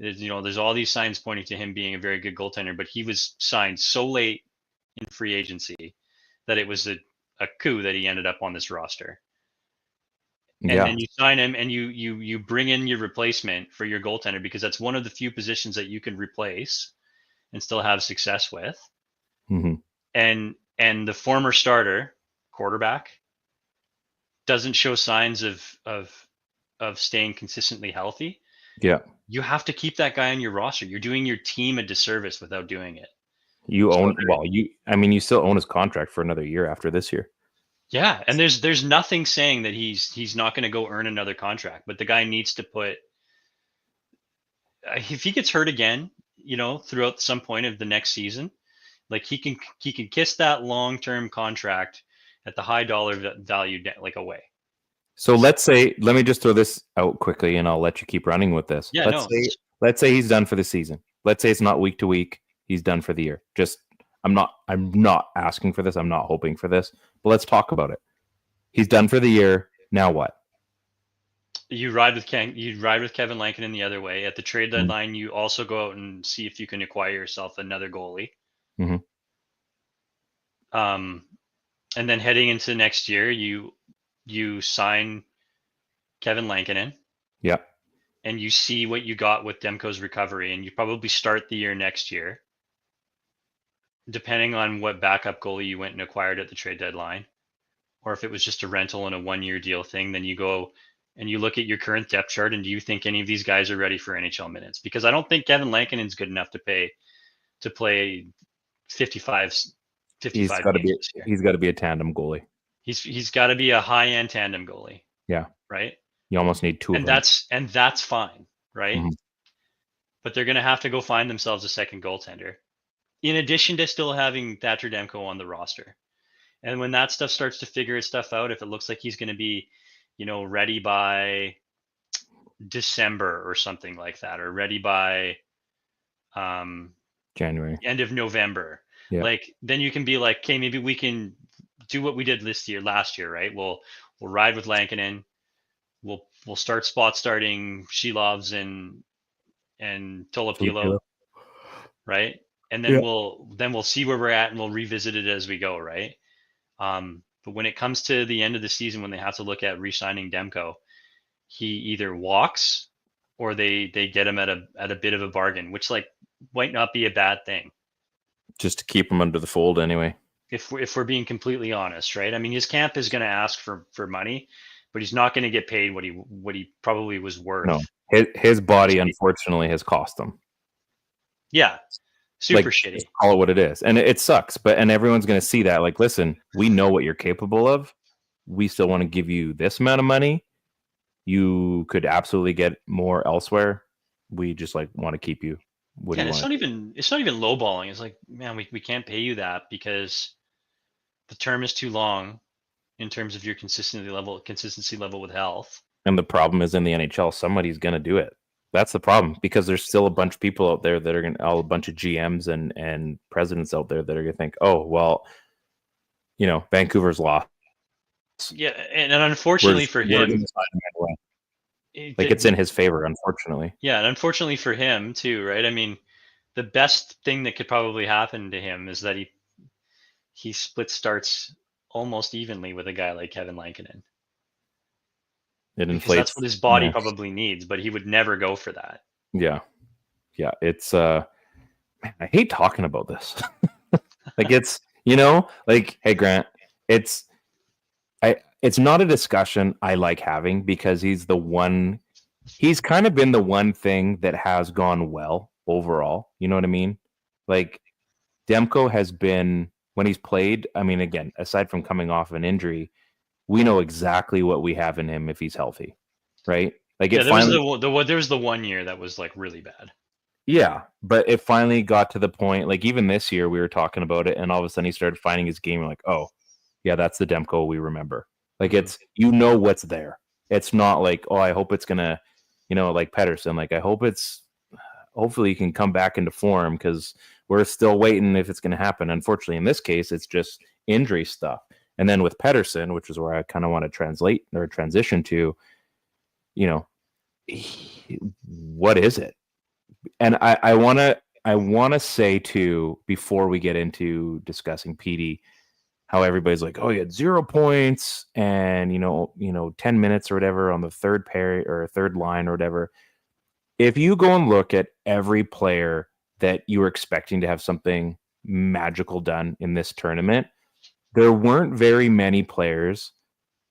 Speaker 3: There's all these signs pointing to him being a very good goaltender, but he was signed so late in free agency that it was a coup that he ended up on this roster. And then you sign him and you bring in your replacement for your goaltender because that's one of the few positions that you can replace and still have success with.
Speaker 2: Mm-hmm.
Speaker 3: And the former starter quarterback doesn't show signs of staying consistently healthy.
Speaker 2: Yeah.
Speaker 3: You have to keep that guy on your roster. You're doing your team a disservice without doing it.
Speaker 2: You still own his contract for another year after this year.
Speaker 3: Yeah, and there's nothing saying that he's not going to go earn another contract, but the guy needs to put. If he gets hurt again, throughout some point of the next season, like he can kiss that long-term contract at the high dollar value like away.
Speaker 2: So let me just throw this out quickly, and I'll let you keep running with this.
Speaker 3: Yeah,
Speaker 2: let's say he's done for the season. Let's say it's not week to week. He's done for the year. I'm not asking for this. I'm not hoping for this. But let's talk about it. He's done for the year. Now what?
Speaker 3: You ride with Kevin Lankinen the other way. At the trade deadline, you also go out and see if you can acquire yourself another goalie.
Speaker 2: Mm-hmm.
Speaker 3: And then heading into next year, you sign Kevin Lankinen.
Speaker 2: Yeah.
Speaker 3: And you see what you got with Demko's recovery, and you probably start the year next year, depending on what backup goalie you went and acquired at the trade deadline, or if it was just a rental and a 1-year deal thing. Then you go and you look at your current depth chart, and do you think any of these guys are ready for NHL minutes? Because I don't think Kevin Lankinen's good enough to play 55
Speaker 2: He's got to be a tandem goalie.
Speaker 3: He's got to be a high-end tandem goalie.
Speaker 2: Yeah.
Speaker 3: Right?
Speaker 2: You almost need two of them.
Speaker 3: That's fine, right?
Speaker 2: Mm-hmm.
Speaker 3: But they're going to have to go find themselves a second goaltender, in addition to still having Thatcher Demko on the roster. And when that stuff starts to figure his stuff out, if it looks like he's going to be, ready by December or something like that, or ready by
Speaker 2: January,
Speaker 3: end of November.
Speaker 2: Yeah.
Speaker 3: Like then you can be like, okay, maybe we can do what we did last year, right? We'll ride with Lankinen. We'll start starting Shilovs and Tolopilo, right? And then we'll see where we're at and we'll revisit it as we go, right? But when it comes to the end of the season, when they have to look at re-signing Demko, he either walks or they get him at a bit of a bargain, which like might not be a bad thing.
Speaker 2: Just to keep him under the fold anyway.
Speaker 3: If we're being completely honest, right? I mean, his camp is going to ask for money, but he's not going to get paid what he probably was worth.
Speaker 2: No, his body unfortunately has cost him.
Speaker 3: Yeah, super shitty.
Speaker 2: Call it what it is, and it sucks. And everyone's going to see that. Like, listen, we know what you're capable of. We still want to give you this amount of money. You could absolutely get more elsewhere. We just like want to keep you.
Speaker 3: It's not even lowballing. It's like, man, we can't pay you that because the term is too long in terms of your consistency level with health.
Speaker 2: And the problem is in the NHL, somebody's going to do it. That's the problem, because there's still a bunch of people out there that are going to, a bunch of GMs and presidents out there that are going to think, oh, well, Vancouver's lost.
Speaker 3: Yeah, and unfortunately for him,
Speaker 2: it's in his favor, unfortunately.
Speaker 3: Yeah, and unfortunately for him too, right? I mean, the best thing that could probably happen to him is that he split starts almost evenly with a guy like Kevin Lankinen.
Speaker 2: It inflates.
Speaker 3: That's what his body probably needs, but he would never go for that.
Speaker 2: Yeah. It's man, I hate talking about this. Like it's hey Grant, it's not a discussion I like having, because he's kind of been the one thing that has gone well overall. You know what I mean? Like Demko has been, when he's played, I mean, again, aside from coming off an injury, we know exactly what we have in him if he's healthy, right? Like
Speaker 3: there was the 1 year that was like really bad.
Speaker 2: Yeah, but it finally got to the point, like even this year we were talking about it, and all of a sudden he started finding his game. We're like, oh, yeah, that's the Demko we remember. Like it's, what's there. It's not like, oh, I hope it's gonna, like Pettersson. Like hopefully he can come back into form, because we're still waiting if it's gonna happen. Unfortunately, in this case, it's just injury stuff. And then with Pettersson, which is where I kind of want to transition to, what is it? And I want to say too, before we get into discussing PD, how everybody's like, oh, he had 0 points and 10 minutes or whatever on the third pair or third line or whatever. If you go and look at every player that you were expecting to have something magical done in this tournament, there weren't very many players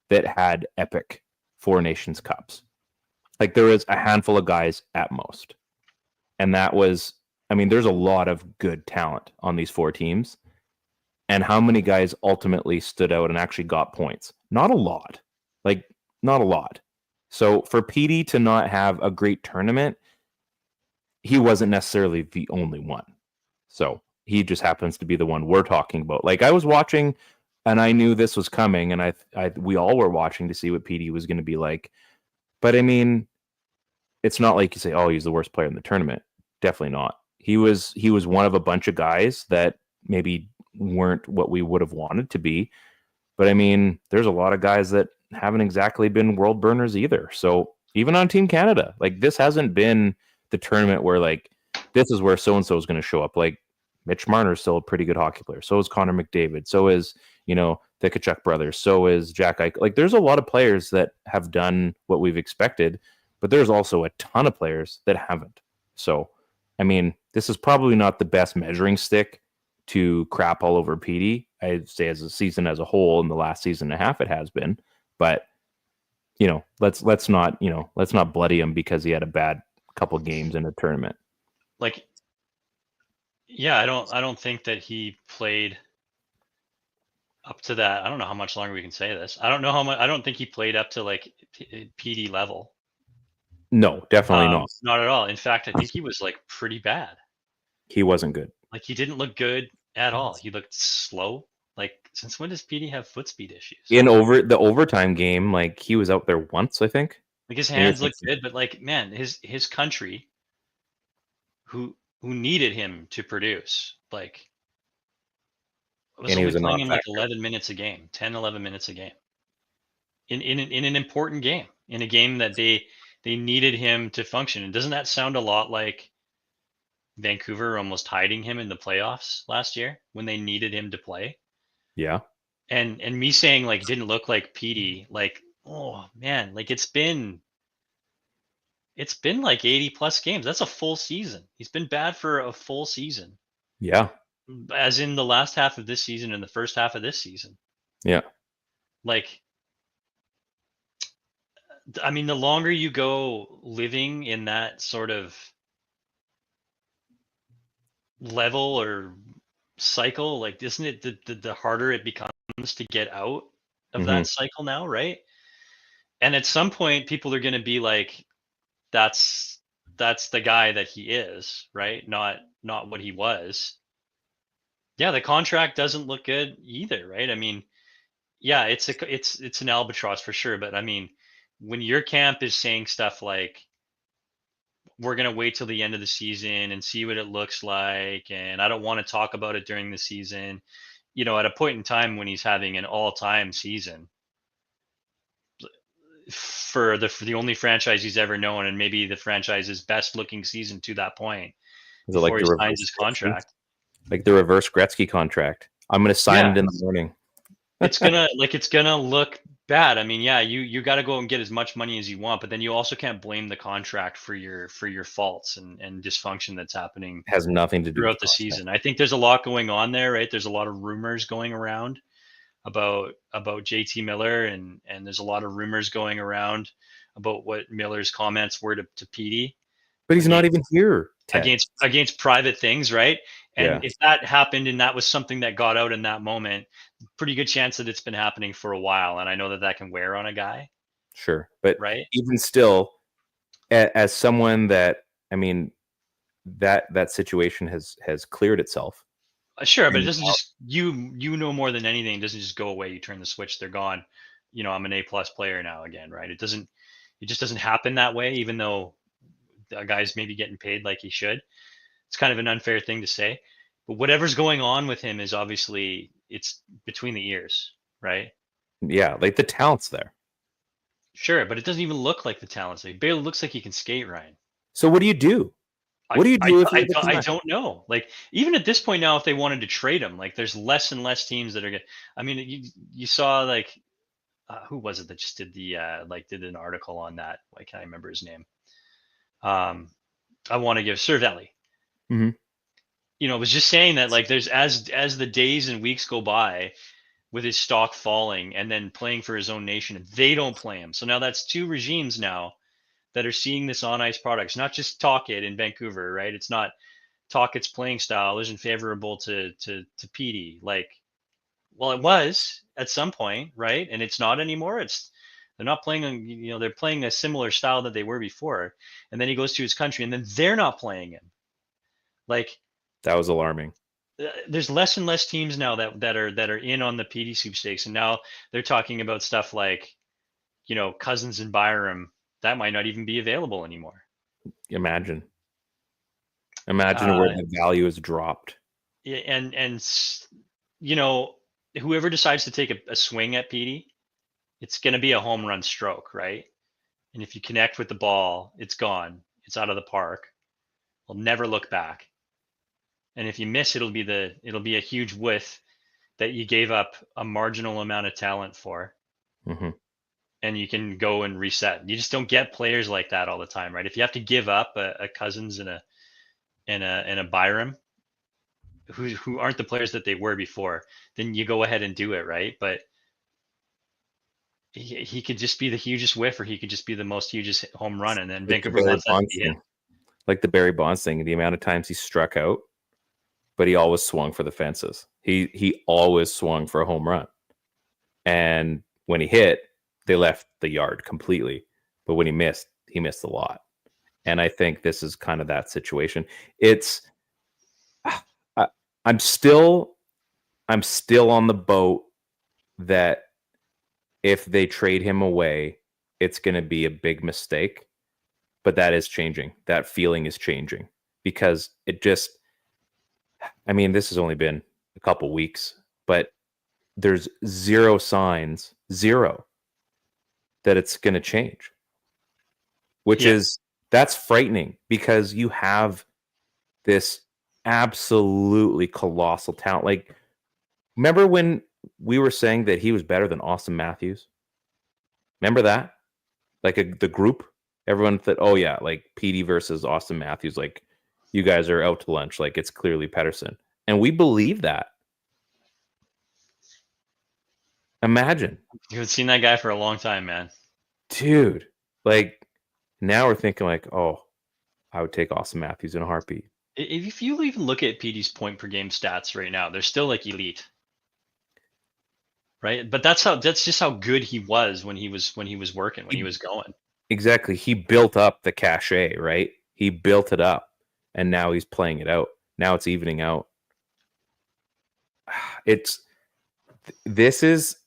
Speaker 2: that had epic Four Nations Cups. Like there was a handful of guys at most. And that was, I mean, there's a lot of good talent on these four teams. And how many guys ultimately stood out and actually got points? Not a lot. Like, not a lot. So for PD to not have a great tournament, he wasn't necessarily the only one. So he just happens to be the one we're talking about. Like I was watching and I knew this was coming, and we all were watching to see what PD was going to be like. But I mean, it's not like you say, oh, he's the worst player in the tournament. Definitely not. He was one of a bunch of guys that maybe weren't what we would have wanted to be. But I mean, there's a lot of guys that haven't exactly been world burners either. So even on Team Canada, like this hasn't been the tournament where like, this is where so-and-so is going to show up. Like Mitch Marner is still a pretty good hockey player. So is Connor McDavid. So is, the Tkachuk brothers. So is Jack Eichel. Like there's a lot of players that have done what we've expected, but there's also a ton of players that haven't. So, I mean, this is probably not the best measuring stick to crap all over PD. I'd say as a season as a whole, in the last season and a half, it has been. But, let's not bloody him because he had a bad couple games in a tournament.
Speaker 3: Like, yeah, I don't think that he played up to that. I don't know how much longer we can say this. I don't know how much. I don't think he played up to like PD level.
Speaker 2: No, definitely not.
Speaker 3: Not at all. In fact, I think he was like pretty bad.
Speaker 2: He wasn't good.
Speaker 3: Like he didn't look good at all. He looked slow. Like since when does PD have foot speed issues?
Speaker 2: In the overtime game, like he was out there once, I think.
Speaker 3: Like his hands looked good, but like man, his country, who who needed him to produce. Like, was
Speaker 2: And he
Speaker 3: only
Speaker 2: was a
Speaker 3: playing in like
Speaker 2: non-factor.
Speaker 3: 11 minutes a game, 10, 11 minutes a game. In an important game, in a game that they needed him to function. And doesn't that sound a lot like Vancouver almost hiding him in the playoffs last year when they needed him to play?
Speaker 2: Yeah.
Speaker 3: And me saying like didn't look like Petey, like, oh man, like it's been like 80 plus games. That's a full season. He's been bad for a full season.
Speaker 2: Yeah.
Speaker 3: As in the last half of this season and the first half of this season.
Speaker 2: Yeah.
Speaker 3: Like, I mean, the longer you go living in that sort of level or cycle, like, isn't it the harder it becomes to get out of
Speaker 2: Mhm.
Speaker 3: that cycle now, right? And at some point, people are going to be like, that's the guy that he is, right? Not what he was. Yeah, the contract doesn't look good either, right? I mean, yeah, it's an albatross for sure, but I mean, when your camp is saying stuff like, we're going to wait till the end of the season and see what it looks like, and I don't want to talk about it during the season, you know, at a point in time when he's having an all-time season for the only franchise he's ever known, and maybe the franchise's best looking season to that point
Speaker 2: Is it like
Speaker 3: before
Speaker 2: the
Speaker 3: he
Speaker 2: reverse
Speaker 3: signs his
Speaker 2: Gretzky?
Speaker 3: contract.
Speaker 2: Like the reverse Gretzky contract? I'm going to sign
Speaker 3: Yeah.
Speaker 2: it in the morning.
Speaker 3: It's gonna look bad. I mean, yeah, you got to go and get as much money as you want, but then you also can't blame the contract for your faults and dysfunction that's happening
Speaker 2: It has nothing to do with
Speaker 3: throughout the season. I think there's a lot going on there, right? There's a lot of rumors going around about JT Miller, and there's a lot of rumors going around about what Miller's comments were to Petey
Speaker 2: But he's not
Speaker 3: against
Speaker 2: even here, Ted.
Speaker 3: against private things, right? And
Speaker 2: Yeah.
Speaker 3: if that happened and that was something that got out in that moment, pretty good chance that it's been happening for a while. And I know that that can wear on a guy,
Speaker 2: Sure. But
Speaker 3: right?
Speaker 2: even still, as someone that, I mean, that situation has cleared itself.
Speaker 3: Sure, but it
Speaker 2: And
Speaker 3: doesn't just you know more than anything. It doesn't just go away. You turn the switch, they're gone. You know, I'm an A+ player now again, right? It just doesn't happen that way. Even though a guy's maybe getting paid like he should, it's kind of an unfair thing to say. But whatever's going on with him is obviously it's between the ears, right?
Speaker 2: yeah, like the talent's there.
Speaker 3: Sure, but it doesn't even look like the talent. It barely looks like he can skate, Ryan.
Speaker 2: So what do you do? What do you do if you're the
Speaker 3: I
Speaker 2: Canucks?
Speaker 3: don't know. Like, even at this point now, if they wanted to trade him, like there's less and less teams that are going. I mean, you saw like who was it that just did the did an article on that? Why can't I remember his name? I want to give Cervelli.
Speaker 2: Mhm.
Speaker 3: You know, it was just saying that like there's as the days and weeks go by, with his stock falling and then playing for his own nation, they don't play him. So now that's two regimes now that are seeing this on ice product. It's not just Talkit in Vancouver, right? It's not Talkit's playing style isn't favorable to Petey. Like, well, it was at some point, right? And it's not anymore. They're not playing, you know, they're playing a similar style that they were before. And then he goes to his country and then they're not playing him. Like,
Speaker 2: That was alarming.
Speaker 3: there's less and less teams now that are in on the PD sweepstakes, and now they're talking about stuff like, you know, Cousins and Byram that might not even be available anymore.
Speaker 2: Imagine where the value has dropped.
Speaker 3: And you know, whoever decides to take a swing at PD, it's going to be a home run stroke, right? And if you connect with the ball, it's gone. It's out of the park. We'll never look back. And if you miss, it'll be a huge whiff that you gave up a marginal amount of talent for.
Speaker 2: Mm-hmm.
Speaker 3: And you can go and reset. You just don't get players like that all the time, right? If you have to give up a Cousins and a Byram, who aren't the players that they were before, then you go ahead and do it, right? But he could just be the hugest whiff, or he could just be the most hugest home run, and then
Speaker 2: Like
Speaker 3: Vancouver lets that be him.
Speaker 2: Like the Barry Bonds thing, the amount of times he struck out, but he always swung for the fences. He always swung for a home run, and when he hit, they left the yard completely. But when he missed a lot. And I think this is kind of that situation. I'm still on the boat that if they trade him away, it's going to be a big mistake. But that is changing. That feeling is changing because it just, I mean, this has only been a couple weeks, but there's zero signs, that it's going to change, which is, that's frightening because you have this absolutely colossal talent. Like, remember when we were saying that he was better than Austin Matthews? Remember that? Like the group, everyone thought, oh yeah, like PD versus Austin Matthews, like you guys are out to lunch, like it's clearly Pettersson. And we believe that. Imagine.
Speaker 3: You haven't seen that guy for a long time, man.
Speaker 2: Dude, like now we're thinking like, oh, I would take Austin Matthews in a heartbeat.
Speaker 3: If you even look at PD's point per game stats right now, they're still like elite. Right? But that's just how good he was when he was working, when he was going.
Speaker 2: Exactly. He built up the cachet, right? He built it up and now he's playing it out. Now it's evening out. This is,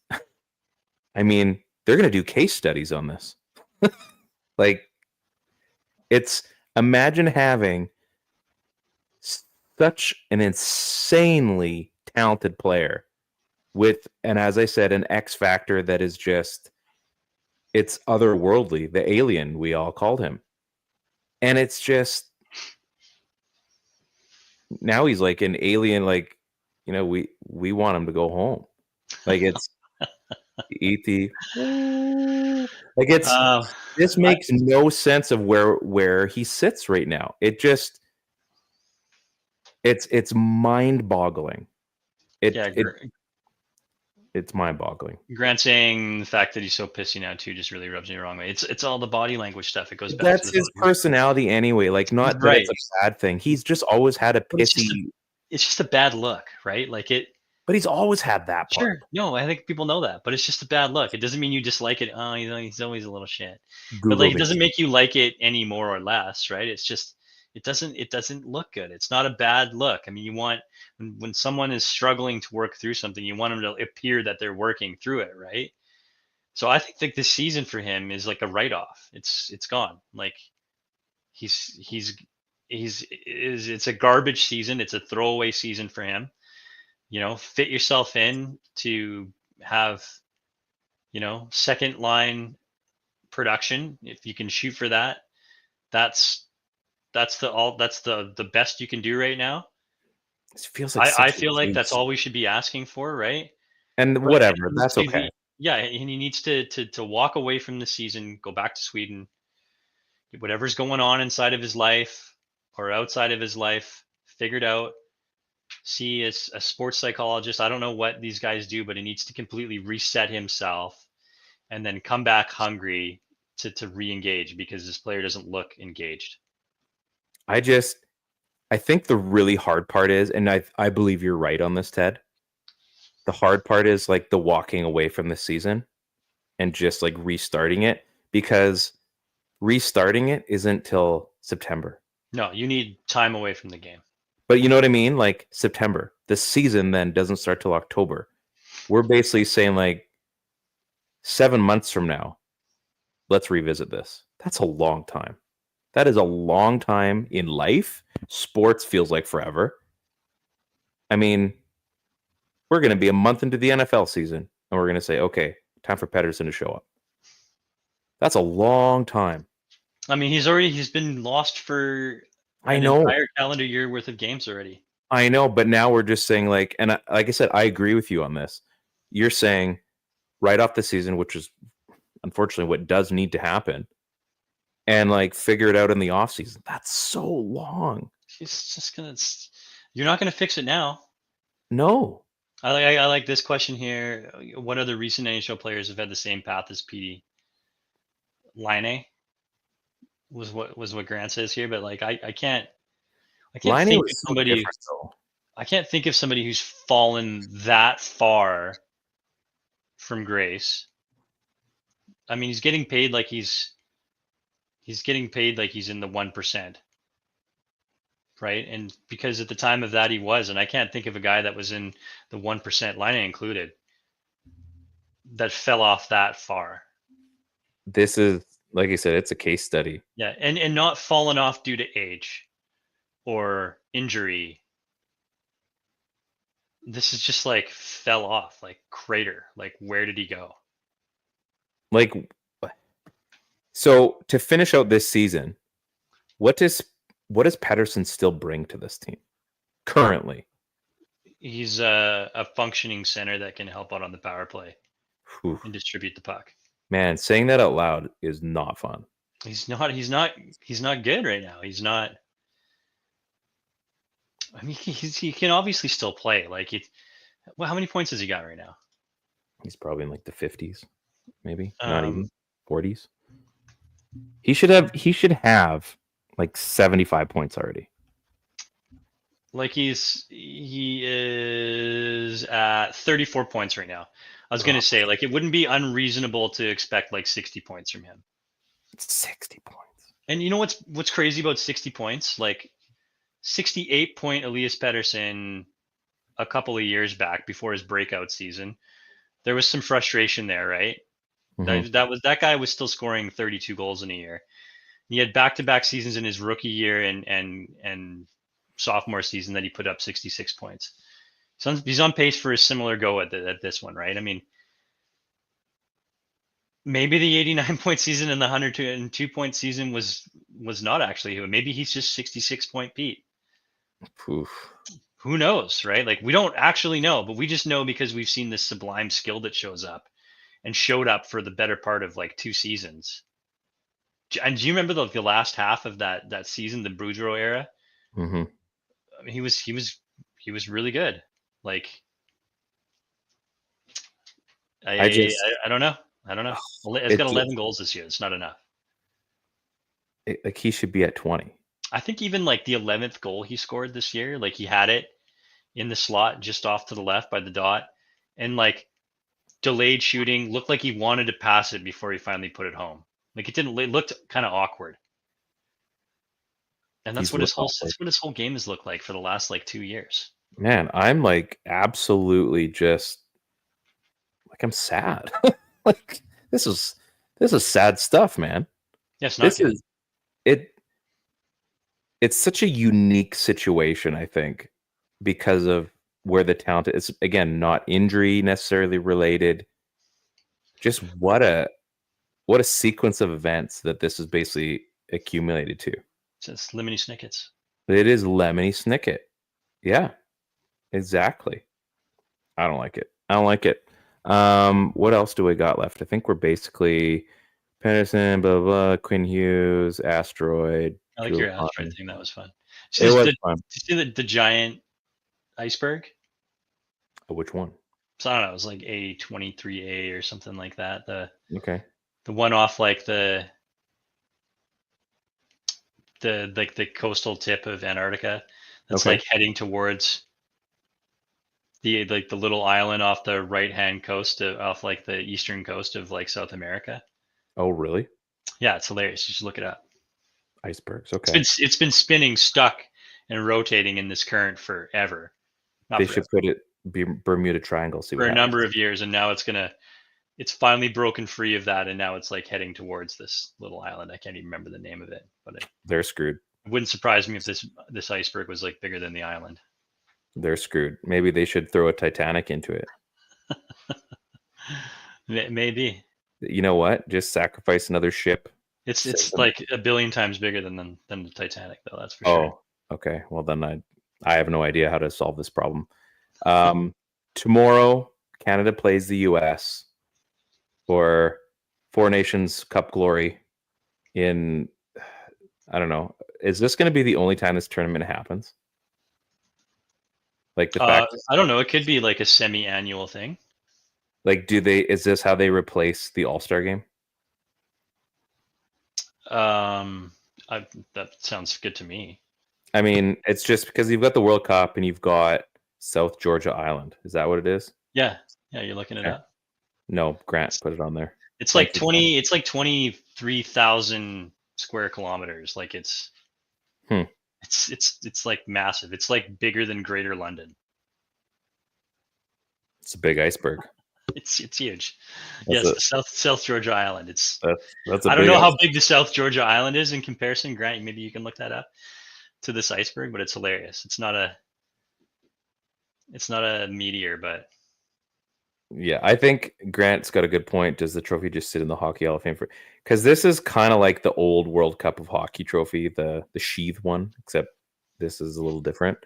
Speaker 2: I mean, they're going to do case studies on this. Like, it's, imagine having such an insanely talented player with, and as I said, an X factor that is just, it's otherworldly, the alien we all called him. And it's just, now he's like an alien, like, you know, we want him to go home. Like, it's ET. Like, it's, this makes no sense of where he sits right now. It just, it's mind-boggling. It's mind-boggling.
Speaker 3: Grant saying the fact that he's so pissy now too just really rubs me the wrong way. It's all the body language stuff. It goes back.
Speaker 2: That's
Speaker 3: to
Speaker 2: his personality anyway. Like, not that it's a bad thing. He's just always had a pissy.
Speaker 3: It's just a bad look, right? Like it.
Speaker 2: But he's always had that part.
Speaker 3: Sure. No, I think people know that, but it's just a bad look. It doesn't mean you dislike it. Oh, he's always a little shit. But like, it doesn't make you like it any more or less, right? It's just, it doesn't look good. It's not a bad look. I mean, you want, when someone is struggling to work through something, you want them to appear that they're working through it, right? So I think that this season for him is like a write-off. It's gone. Like it's a garbage season. It's a throwaway season for him. You know, fit yourself in to have, you know, second line production. If you can shoot for that, that's the best you can do right now.
Speaker 2: It feels like
Speaker 3: I feel like that's all we should be asking for, right?
Speaker 2: And whatever, that's okay.
Speaker 3: Yeah, and he needs to walk away from the season, go back to Sweden. Whatever's going on inside of his life or outside of his life, figure it out. See, as a sports psychologist, I don't know what these guys do, but he needs to completely reset himself and then come back hungry to re-engage, because this player doesn't look engaged.
Speaker 2: I think the really hard part is, and I believe you're right on this, Ted. The hard part is like the walking away from the season and just like restarting it, because restarting it isn't till September.
Speaker 3: No, you need time away from the game.
Speaker 2: But you know what I mean? Like September. The season then doesn't start till October. We're basically saying like 7 months from now, let's revisit this. That's a long time. That is a long time in life. Sports feels like forever. I mean, we're going to be a month into the NFL season, and we're going to say, okay, time for Pettersson to show up. That's a long time.
Speaker 3: I mean, he's been lost for an entire calendar year worth of games already.
Speaker 2: I know, but now we're just saying like, and like I said, I agree with you on this. You're saying right off the season, which is unfortunately what does need to happen, and like figure it out in the offseason. That's so long.
Speaker 3: You're not gonna fix it now.
Speaker 2: No.
Speaker 3: I like this question here. What other recent NHL players have had the same path as PD? Line was what Grant says here, but like I can't think of somebody. I can't think of somebody who's fallen that far from grace. I mean, he's getting paid like he's getting paid like he's in the 1%, right? And because at the time of that he was, and I can't think of a guy that was in the 1%, line included, that fell off that far.
Speaker 2: This is, like I said, it's a case study.
Speaker 3: Yeah, and not fallen off due to age, or injury, this is just like fell off, like crater. Like, where did he go?
Speaker 2: Like, so to finish out this season, what does Pettersson still bring to this team currently?
Speaker 3: He's a functioning center that can help out on the power play and distribute the puck.
Speaker 2: Man, saying that out loud is not fun.
Speaker 3: He's not good right now. He's not. I mean, he can obviously still play. Like, well, how many points has he got right now?
Speaker 2: He's probably in like the 50s, maybe not even 40s. He should have like 75 points already.
Speaker 3: Like, he is at 34 points right now. I was gonna say, like, it wouldn't be unreasonable to expect like 60 points from him.
Speaker 2: 60 points.
Speaker 3: And you know what's crazy about 60 points? Like, 68-point Elias Pettersson a couple of years back before his breakout season. There was some frustration there, right?
Speaker 2: Mm-hmm.
Speaker 3: That guy was still scoring 32 goals in a year. He had back-to-back seasons in his rookie year and sophomore season that he put up 66 points. So he's on pace for a similar go at this one, right? I mean, maybe the 89-point season and the 102-point season was not actually him. Maybe he's just 66-point Pete.
Speaker 2: Oof.
Speaker 3: Who knows, right? Like, we don't actually know, but we just know because we've seen this sublime skill that shows up and showed up for the better part of like 2 seasons. And do you remember the last half of that season, the Boudreau era?
Speaker 2: Mm-hmm.
Speaker 3: I mean, he was really good. Like, I don't know. It's got 11 goals this year. It's not enough.
Speaker 2: Like, he should be at 20.
Speaker 3: I think even like the 11th goal he scored this year, like, he had it in the slot just off to the left by the dot, and like delayed shooting, looked like he wanted to pass it before he finally put it home. Like, it looked kind of awkward. And that's what his whole game has looked like for the last like 2 years.
Speaker 2: Man, I'm like absolutely just like, I'm sad. Like, this is sad stuff, man.
Speaker 3: Yes, yeah, not good.
Speaker 2: It's such a unique situation, I think, because of where the talent is. Again, not injury necessarily related. Just what a sequence of events that this is basically accumulated to.
Speaker 3: It's Lemony Snickets.
Speaker 2: It is Lemony Snicket. Yeah, exactly. I don't like it. What else do we got left? I think we're basically Pedersen, blah, blah, blah, Quinn Hughes, Asteroid.
Speaker 3: I like your Asteroid thing. That was fun.
Speaker 2: It was fun.
Speaker 3: Did you see the giant iceberg?
Speaker 2: Oh, which one?
Speaker 3: So I don't know. It was like A23A or something like that. The one off like the coastal tip of Antarctica. That's like heading towards the little island off the right hand coast off like the eastern coast of like South America.
Speaker 2: Oh, really?
Speaker 3: Yeah, it's hilarious. You should look it up.
Speaker 2: Icebergs. Okay.
Speaker 3: It's been spinning, stuck, and rotating in this current forever.
Speaker 2: Should put it Bermuda Triangle.
Speaker 3: For a number of years, and now it's finally broken free of that, and now it's like heading towards this little island. I can't even remember the name of it, but
Speaker 2: they're screwed.
Speaker 3: It wouldn't surprise me if this iceberg was like bigger than the island.
Speaker 2: They're screwed. Maybe they should throw a Titanic into it.
Speaker 3: Maybe.
Speaker 2: You know what? Just sacrifice another ship.
Speaker 3: It's like a billion times bigger than the Titanic, though. That's for sure.
Speaker 2: Oh, okay. Well, then I have no idea how to solve this problem. Tomorrow, Canada plays the U.S. for Four Nations Cup glory. I don't know. Is this going to be the only time this tournament happens? Like the fact,
Speaker 3: I don't know. It could be like a semi-annual thing.
Speaker 2: Like, is this how they replace the All-Star game?
Speaker 3: That sounds good to me.
Speaker 2: I mean, it's just because you've got the World Cup and you've got South Georgia Island. Is that what it is?
Speaker 3: Yeah. You're looking it up.
Speaker 2: No, Grant put it on there.
Speaker 3: It's like 23,000 square kilometers. Like it's like massive. It's like bigger than Greater London.
Speaker 2: It's a big iceberg.
Speaker 3: It's huge. The South Georgia Island.
Speaker 2: That's
Speaker 3: I don't know how big the South Georgia Island is in comparison. Grant, maybe you can look that up. to this iceberg, but it's hilarious. It's not a meteor, but
Speaker 2: Yeah, I think Grant's got a good point. Does the trophy just sit in the Hockey Hall of Fame? Because this is kind of like the old World Cup of Hockey trophy, the sheath one, except this is a little different.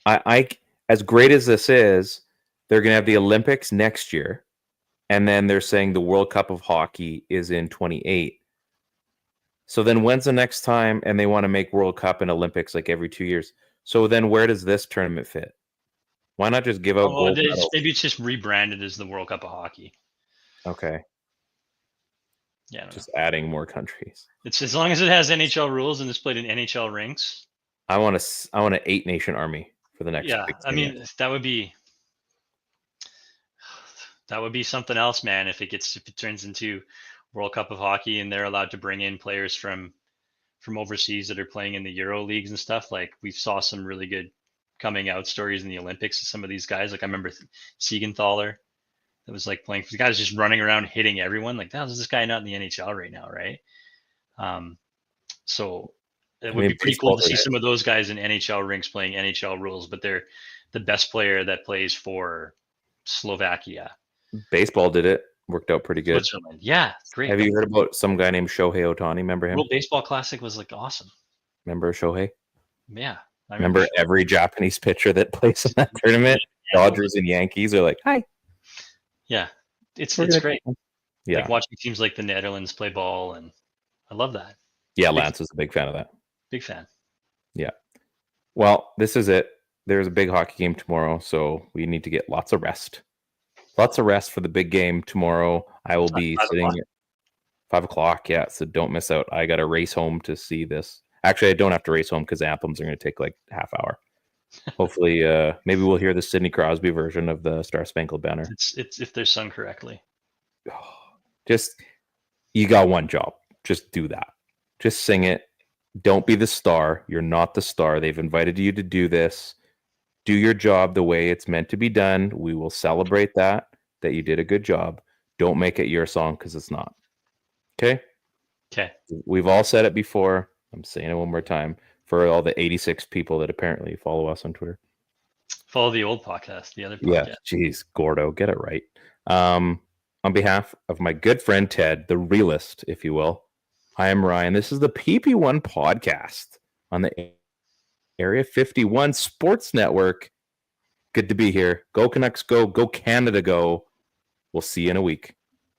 Speaker 2: I as great as this is, they're going to have the Olympics next year, and then they're saying the World Cup of Hockey is in 28. So then when's the next time? And they want to make World Cup and Olympics like every 2 years. So then where does this tournament fit? Why not just give out gold medals?
Speaker 3: Maybe it's just rebranded as the World Cup of Hockey.
Speaker 2: Okay.
Speaker 3: Yeah,
Speaker 2: just adding more countries.
Speaker 3: It's as long as it has NHL rules and it's played in NHL rinks.
Speaker 2: I want an 8-nation army for the next.
Speaker 3: Yeah, I mean that would be something else, man. If it turns into World Cup of Hockey and they're allowed to bring in players from overseas that are playing in the Euro leagues and stuff, like we saw some really good coming out stories in the Olympics. Some of these guys, like I remember Siegenthaler, that was like playing for the guys just running around hitting everyone. Like, how is this guy not in the NHL right now, right? So it would be pretty cool to see some of those guys in NHL rinks playing NHL rules, but they're the best player that plays for Slovakia.
Speaker 2: Baseball did it. Worked out pretty good.
Speaker 3: Switzerland. Yeah, great.
Speaker 2: Have you heard about some guy named Shohei Ohtani? Remember him?
Speaker 3: World Baseball Classic was like awesome.
Speaker 2: Remember Shohei?
Speaker 3: Yeah.
Speaker 2: I remember every Japanese pitcher that plays in that tournament. Dodgers and Yankees are like, hi.
Speaker 3: Yeah, it's great. Yeah, like watching teams like the Netherlands play ball, and I love that.
Speaker 2: Yeah, Lance was a big fan of that.
Speaker 3: Big fan.
Speaker 2: Yeah. Well, this is it. There's a big hockey game tomorrow, so we need to get lots of rest. Lots of rest for the big game tomorrow. I will be sitting at 5 o'clock. Yeah, so don't miss out. I got to race home to see this. Actually, I don't have to race home because anthems are going to take like half hour. Hopefully, maybe we'll hear the Sidney Crosby version of the Star Spangled Banner.
Speaker 3: It's if they're sung correctly.
Speaker 2: Just, you got one job. Just do that. Just sing it. Don't be the star. You're not the star. They've invited you to do this. Do your job the way it's meant to be done. We will celebrate that you did a good job. Don't make it your song because it's not. Okay?
Speaker 3: Okay.
Speaker 2: We've all said it before. I'm saying it one more time for all the 86 people that apparently follow us on Twitter.
Speaker 3: Follow the old podcast, the other podcast.
Speaker 2: Yeah, geez, Gordo, get it right. On behalf of my good friend Ted, the realist, if you will, I am Ryan. This is the PP1 podcast on the Area 51 Sports Network. Good to be here. Go Canucks, go. Go Canada, go. We'll see you in a week.